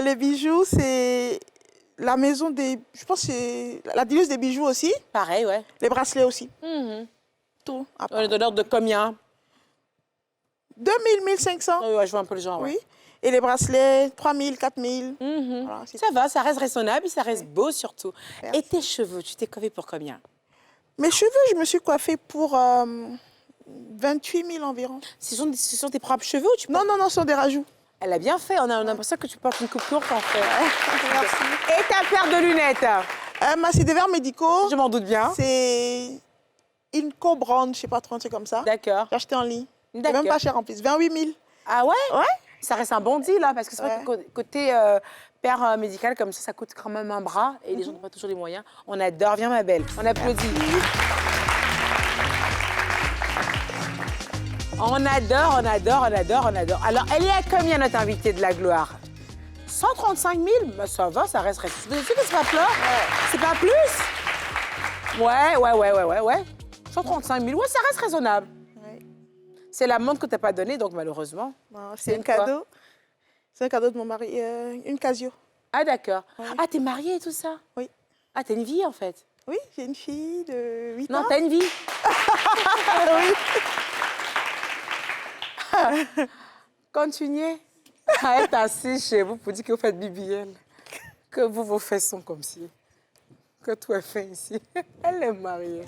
les bijoux, c'est la maison des... Je pense que c'est la dealeuse des bijoux aussi. Pareil, ouais. Les bracelets aussi. Mhm. Tout. à On part. est de l'ordre de combien? 2000, 1500. Ouais, je vois un peu les gens, ouais. Oui. Et les bracelets, 3000, 4000. Mhm. Voilà, c'est Ça va, ça reste raisonnable et ça reste beau surtout. Merci. Et tes cheveux, tu t'es coiffé pour combien? Mes cheveux, je me suis coiffée pour 28 000 environ. Ce sont tes propres cheveux ou tu Non, non, non, ce sont des rajouts. Elle a bien fait, on a l'impression que tu portes une coupe courte en fait. Merci. Et ta paire de lunettes? C'est des verres médicaux. Je m'en doute bien. C'est une co-brand, je sais pas trop, un truc comme ça. D'accord. J'ai acheté en ligne. C'est D'accord. même pas cher en plus, 28 000. Ah ouais? Ouais. Ça reste un bon deal là, parce que c'est vrai Ouais. que côté paire médicale comme ça coûte quand même un bras et les gens n'ont pas toujours les moyens. On adore, viens ma belle, on applaudit. On adore, on adore, on adore, on adore. Alors, elle est à combien notre invitée de la gloire? 135 000? Ben, ça va, ça reste... Tu sais que c'est pas plat? C'est pas plus? Ouais. 135 000, ouais, ça reste raisonnable. Ouais. C'est la montre que t'as pas donnée, donc malheureusement. Non, C'est c'est un quoi? cadeau. C'est un cadeau de mon mari, une Casio. Ah, d'accord. Ouais. Ah, t'es mariée et tout ça? Oui. Ah, t'as une vie, en fait? Oui, j'ai une fille de 8 Non, ans. t'as une vie. Oui. Continuez à être assis chez vous pour dire que vous faites BBL. Que vos fesses sont comme ci. Que tout est fait ici. Elle est mariée.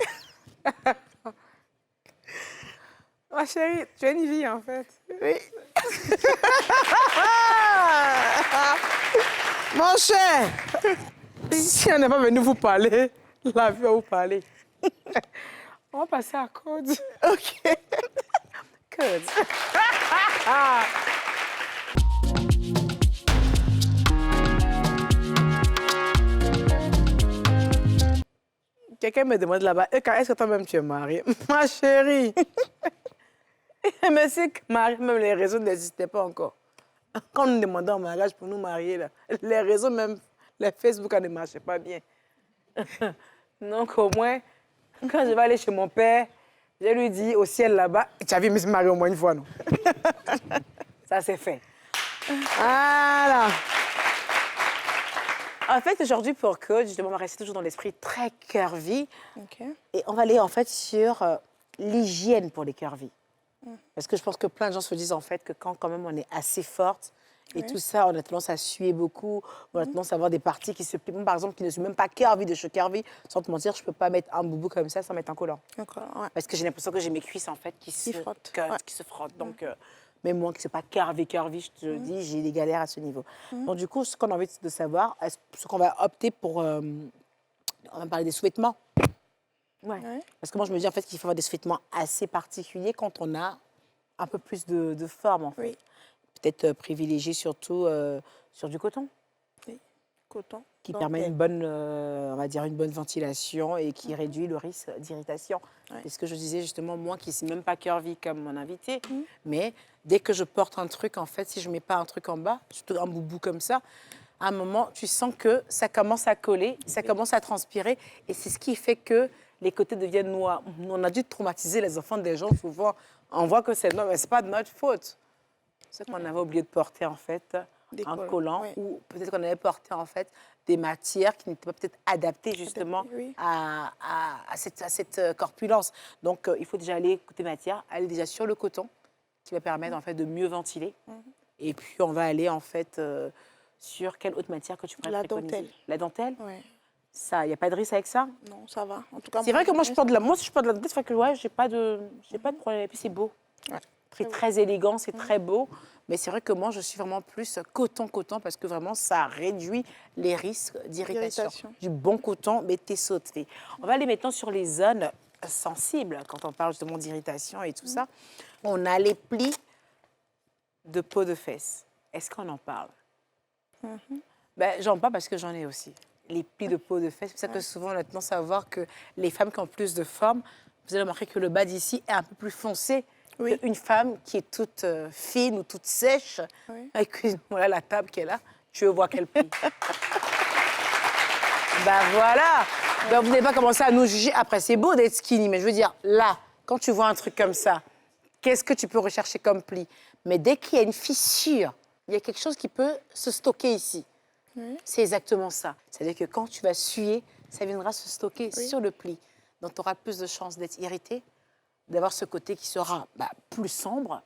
Ma chérie, tu as une vie, en fait. Oui. Mon cher, si on n'est pas venu vous parler, la vie va vous parler. On va passer à code. OK. Code. Quelqu'un me demande là-bas, est-ce que toi-même tu es mariée? Ma chérie. Mais c'est que mariée, même les réseaux n'existaient pas encore. Quand on nous demandait en mariage pour nous marier, là, les réseaux, même les Facebook, ne marchaient pas bien. Donc au moins, quand je vais aller chez mon père, je lui dis au ciel là-bas, tu as vu, je me suis mariée au moins une fois, non? Ça, c'est fait. Voilà. En fait, aujourd'hui, pour Code, justement, on va rester toujours dans l'esprit très curvy. OK. Et on va aller, en fait, sur l'hygiène pour les curvy. Parce que je pense que plein de gens se disent, en fait, que quand, même, on est assez forte et tout ça, on a tendance à suer beaucoup, on a tendance à avoir des parties qui se plient. Moi, par exemple, qui ne sont même pas curvy, de chez curvy, sans te mentir, je ne peux pas mettre un boubou comme ça sans mettre un collant. D'accord, ouais. Parce que j'ai l'impression que j'ai mes cuisses, en fait, qui se frottent, frottent. ouais. Qui se frottent. Donc, même moi, qui ne suis pas curvy, je te le dis, j'ai des galères à ce niveau. Donc, du coup, ce qu'on a envie de savoir, ce qu'on va opter pour... on va parler des sous-vêtements. Ouais. Parce que moi, je me dis, en fait, qu'il faut avoir des sous-vêtements assez particuliers quand on a un peu plus de forme, en fait. Oui. Peut-être privilégier surtout sur du coton. Coton. Qui Donc, permet une bonne, on va dire, une bonne ventilation et qui réduit le risque d'irritation. Ouais. C'est ce que je disais justement, moi qui ne suis même pas curvy comme mon invité, mais dès que je porte un truc, en fait, si je ne mets pas un truc en bas, surtout un boubou comme ça, à un moment, tu sens que ça commence à coller, ça commence à transpirer et c'est ce qui fait que les côtés deviennent noirs. On a dû traumatiser les enfants des gens souvent. On voit que c'est noir, mais ce n'est pas de notre faute. C'est qu'on avait oublié de porter, en fait, Des un collants, collant oui. ou peut-être qu'on avait porté, en fait, des matières qui n'étaient pas peut-être adaptées, justement, oui. à cette corpulence. Donc, il faut déjà aller, côté matière, aller déjà sur le coton, qui va permettre, en fait, de mieux ventiler. Et puis, on va aller, en fait, sur quelle autre matière que tu pourrais La préconiser? dentelle. La dentelle? Ouais. Ça, il n'y a pas de risque avec ça? Non, ça va. En tout cas, C'est vrai que moi, je porte de la... Moi, si je porte de la dentelle, c'est vrai que, ouais, j'ai pas de problème. Et puis, c'est beau. Ouais. C'est très élégant, c'est très beau. Mais c'est vrai que moi, je suis vraiment plus coton, parce que vraiment, ça réduit les risques d'irritation. D'irritation. Du bon coton, mais t'es sauté. On va aller maintenant sur les zones sensibles, quand on parle justement d'irritation et tout ça. On a les plis de peau de fesses. Est-ce qu'on en parle? Ben, j'en parle parce que j'en ai aussi. Les plis de peau de fesses. C'est pour ça que souvent, on a tendance à voir que les femmes qui ont plus de forme, vous allez remarquer que le bas d'ici est un peu plus foncé Oui. qu'une femme qui est toute fine ou toute sèche, Oui. avec voilà, la table qui est là. Tu veux voir quel pli? Ben voilà. Ben, vous n'avez pas commencé à nous juger. Après, c'est beau d'être skinny, mais je veux dire, là, quand tu vois un truc comme ça, qu'est-ce que tu peux rechercher comme pli? Mais dès qu'il y a une fissure, il y a quelque chose qui peut se stocker ici. C'est exactement ça. C'est-à-dire que quand tu vas suer, ça viendra se stocker sur le pli. Donc, tu auras plus de chances d'être irrité, d'avoir ce côté qui sera plus sombre.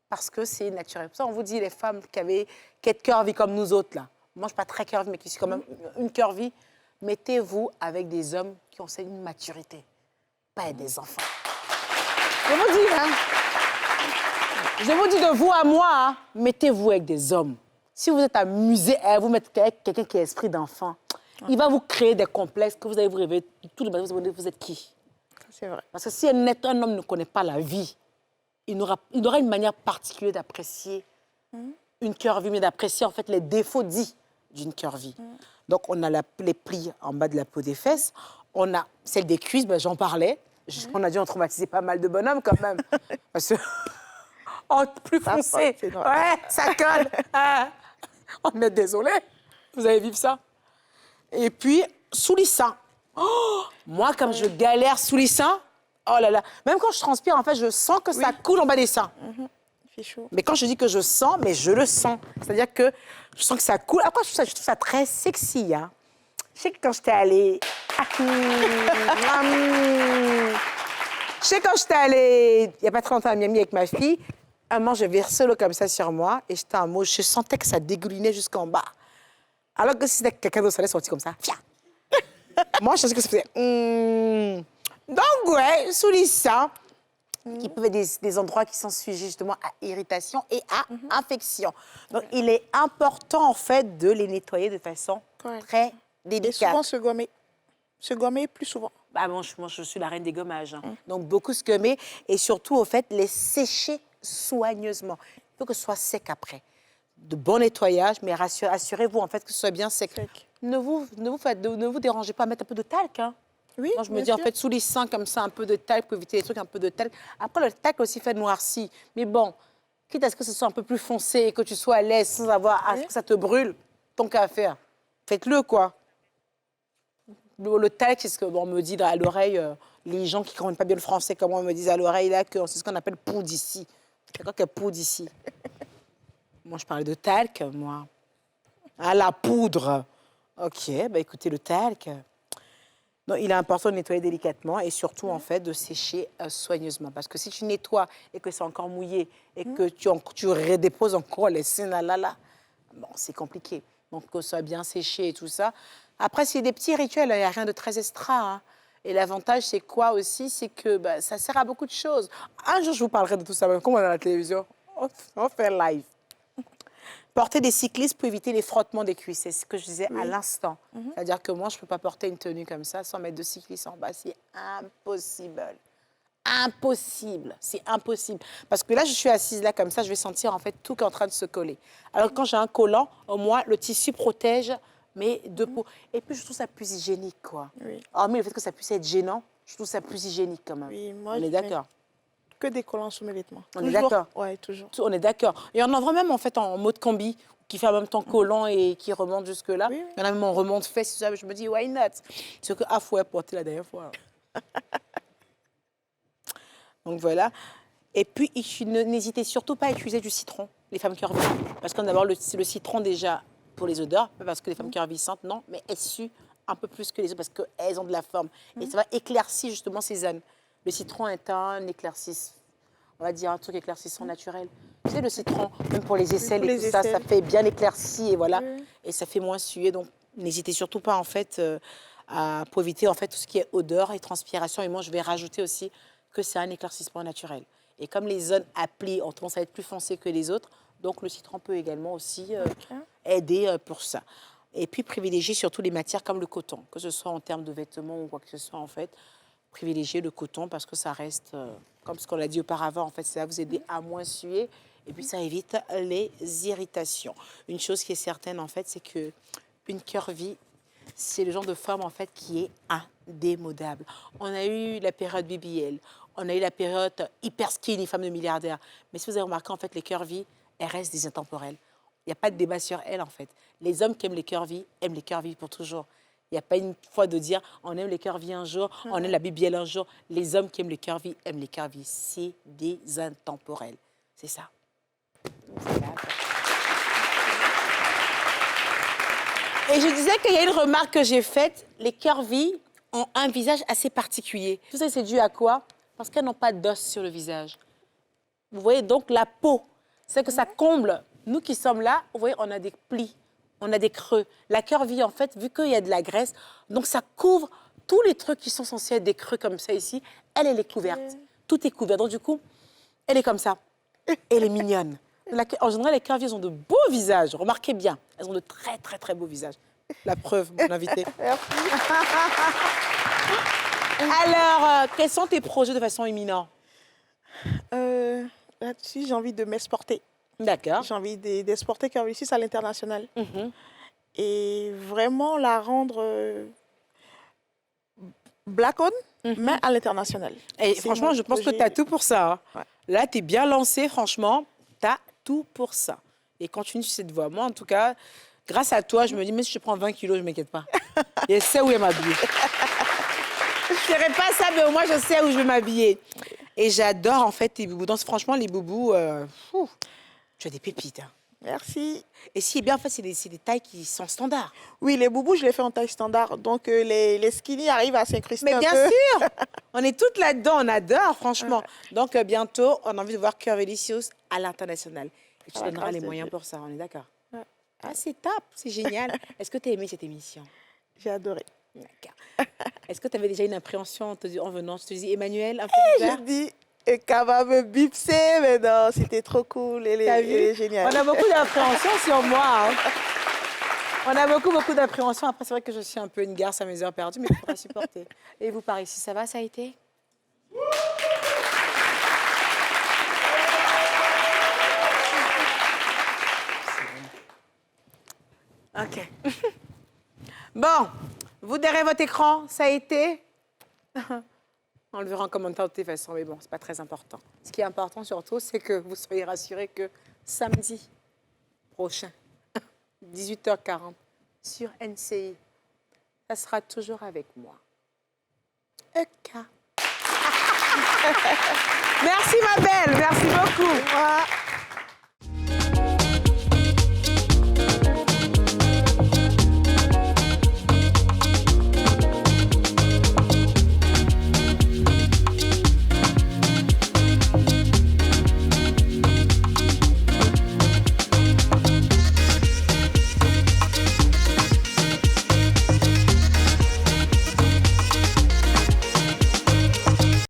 Parce que c'est naturel. Pour ça, on vous dit, les femmes qui êtes curvy comme nous autres, là. Moi, je ne suis pas très curvy, mais qui suis quand même une curvy. Mettez-vous avec des hommes qui ont une maturité, pas avec des enfants. Je vous dis, hein. Je vous dis de vous à moi, hein, mettez-vous avec des hommes. Si vous êtes amusé à vous mettre avec quelqu'un qui a esprit d'enfant, il va vous créer des complexes que vous allez vous réveiller tout le matin, vous vous êtes qui? C'est vrai. Parce que si un homme ne connaît pas la vie, il aura une manière particulière d'apprécier une curvy, mais d'apprécier en fait les défauts dits d'une curvy. Donc, on a les plis en bas de la peau des fesses, on a celle des cuisses, ben, j'en parlais. On a dû en traumatiser pas mal de bonhommes quand même. Parce que, plus foncé, ouais, ça colle. On est désolé, vous allez vivre ça. Et puis, sous les seins. Oh, moi, comme je galère sous les seins, oh là là. Même quand je transpire, en fait, je sens que ça coule en bas des seins. Il fait chaud. Mais quand je dis que je sens, mais je le sens. C'est-à-dire que je sens que ça coule. Après, je trouve ça très sexy. Hein. Je sais que quand j'étais allée... Je sais quand j'étais allée, il n'y a pas très longtemps à Miami avec ma fille, un moment, je versais l'eau comme ça sur moi et j'étais en mode, je sentais que ça dégoulinait jusqu'en bas. Alors que si c'était quelqu'un d'autre, ça allait sortir comme ça. Fia. Moi, je pensais que ça faisait... Donc, ouais, sous les seins, qui peuvent être des endroits qui sont sujets justement à irritation et à infection. Donc, il est important, en fait, de les nettoyer de façon très délicate. Et souvent se gommer. Se gommer plus souvent. Bah, moi, je suis la reine des gommages. Hein. Donc, beaucoup se gommer et surtout, au fait, les sécher soigneusement. Il faut que ce soit sec après. De bon nettoyage, mais assurez-vous, en fait, que ce soit bien sec. Ne vous dérangez pas à mettre un peu de talc, hein. Oui, moi, je me dis, en fait, sous les seins, comme ça, un peu de talc pour éviter les trucs, un peu de talc. Après, le talc aussi fait noirci. Mais bon, quitte à ce que ce soit un peu plus foncé et que tu sois à l'aise sans avoir à ce que ça te brûle, ton qu'à faire. Faites-le, quoi. Le talc, c'est ce qu'on me dit à l'oreille, les gens qui ne comprennent pas bien le français, comme moi, me disent à l'oreille, là, que c'est ce qu'on appelle poudre ici. C'est quoi que poudre ici? Moi, je parlais de talc, moi. Ah, la poudre. OK, bah écoutez, le talc. Donc, il est important de nettoyer délicatement et surtout, en fait, de sécher soigneusement. Parce que si tu nettoies et que c'est encore mouillé et que tu redéposes encore les seins là, bon, c'est compliqué. Donc, que ce soit bien séché et tout ça. Après, c'est des petits rituels, il n'y a rien de très extra. Hein. Et l'avantage, c'est quoi aussi? C'est que ça sert à beaucoup de choses. Un jour, je vous parlerai de tout ça, comme on est à la télévision. On fait live. Porter des cyclistes pour éviter les frottements des cuisses, c'est ce que je disais à l'instant. C'est-à-dire que moi, je ne peux pas porter une tenue comme ça sans mettre de cycliste en bas. C'est impossible. Impossible. C'est impossible. Parce que là, je suis assise là comme ça, je vais sentir en fait tout qui est en train de se coller. Alors quand j'ai un collant, au moins, le tissu protège mes deux peaux. Et puis, je trouve ça plus hygiénique, quoi. Oui. Hormis le fait que ça puisse être gênant, je trouve ça plus hygiénique quand même. Oui, moi, on est d'accord. Que des collants sous mes vêtements. On est d'accord. Oui, toujours. On est d'accord. Et on en voit même en fait en mode combi, qui fait en même temps collant et qui remonte jusque-là. Oui, oui. Il y en a même en remonte fesses, je me dis, why not? C'est que Afoué a porté la dernière fois. Donc voilà. Et puis, n'hésitez surtout pas à utiliser du citron, les femmes curvy. Parce qu'on a d'abord le citron déjà pour les odeurs, pas parce que les femmes curvy sentent, non, mais elles suent un peu plus que les autres parce qu'elles ont de la forme. Et ça va éclaircir justement ces zones. Le citron est un éclaircissant, on va dire un truc éclaircissant naturel. Tu sais, le citron, même pour les aisselles et tout ça, ça fait bien éclairci et voilà. Et ça fait moins suer. Donc, n'hésitez surtout pas, en fait, pour éviter, en fait, tout ce qui est odeur et transpiration. Et moi, je vais rajouter aussi que c'est un éclaircissement naturel. Et comme les zones à plis ont tendance à être plus foncées que les autres, donc le citron peut également aussi aider pour ça. Et puis, privilégier surtout les matières comme le coton, que ce soit en termes de vêtements ou quoi que ce soit, en fait. Privilégier le coton parce que ça reste, comme ce qu'on l'a dit auparavant, en fait, ça va vous aider à moins suer et puis ça évite les irritations. Une chose qui est certaine, en fait, c'est qu'une curvy, c'est le genre de femme, en fait, qui est indémodable. On a eu la période BBL, on a eu la période hyper skinny, femme de milliardaire. Mais si vous avez remarqué, en fait, les curvy, elles restent des intemporelles. Il n'y a pas de débat sur elles, en fait. Les hommes qui aiment les curvy pour toujours. Il n'y a pas une fois de dire on aime les curvy un jour, on aime la BBL un jour. Les hommes qui aiment les curvy aiment les curvy. C'est des intemporels. C'est ça. Voilà. Et je disais qu'il y a une remarque que j'ai faite. Les curvy ont un visage assez particulier. Tout ça, c'est dû à quoi? Parce qu'elles n'ont pas d'os sur le visage. Vous voyez, donc la peau, c'est que ça comble. Nous qui sommes là, vous voyez, on a des plis, on a des creux. La curvy, en fait, vu qu'il y a de la graisse, donc ça couvre tous les trucs qui sont censés être des creux comme ça ici. Elle est couverte. Tout est couvert. Donc du coup, elle est comme ça. Elle est mignonne. En général, les curvy, elles ont de beaux visages. Remarquez bien, elles ont de très, très, très beaux visages. La preuve, mon invité. Merci. Alors, quels sont tes projets de façon imminente? Là-dessus, j'ai envie de m'exporter. D'accord. J'ai envie d'exporter Curvy Sis à l'international. Mhm. Et vraiment la rendre black-owned, mais à l'international. Et C'est franchement, mon je pense que projet. tu as tout pour ça. Hein. Ouais. Là, tu es bien lancé, franchement. Tu as tout pour ça. Et continue sur cette voie. Moi, en tout cas, grâce à toi, je me dis, même si je prends 20 kilos, je ne m'inquiète pas. Et je sais où est m'habiller. Je ne ferai pas ça, mais au moins, je sais où je vais m'habiller. Et j'adore, en fait, tes boubous. Donc, franchement, les boubous, tu as des pépites. Hein. Merci. Et ce qui est bien, en fait, c'est des tailles qui sont standards. Oui, les boubous, je les fais en taille standard. Donc, les skinny arrivent à s'incruster Mais un bien peu. sûr, on est toutes là-dedans, on adore, franchement. Donc, bientôt, on a envie de voir Curvilicious à l'international. Et tu À la donneras grâce les de moyens Dieu. pour ça, on est d'accord? Ouais. Ah, c'est top, c'est génial. Est-ce que tu as aimé cette émission? J'ai adoré. D'accord. Est-ce que tu avais déjà une appréhension en venant? Je te dis, Emmanuel, un peu J'ai bizarre? dit, qu'elle va me bipser, mais non, c'était trop cool. Elle T'as est vu? géniale. On a beaucoup d'appréhension sur moi. Hein. On a beaucoup d'appréhension. Après, c'est vrai que je suis un peu une garce à mes heures perdues, mais tu pourras supporter. Et vous, par ici, ça va, ça a été? OK. Bon, vous derrière votre écran, ça a été? On le verra en commentaire de toute façon, mais bon, c'est pas très important. Ce qui est important surtout, c'est que vous soyez rassurés que samedi prochain, 18h40, sur NCI, ça sera toujours avec moi. EK. Merci ma belle, merci beaucoup.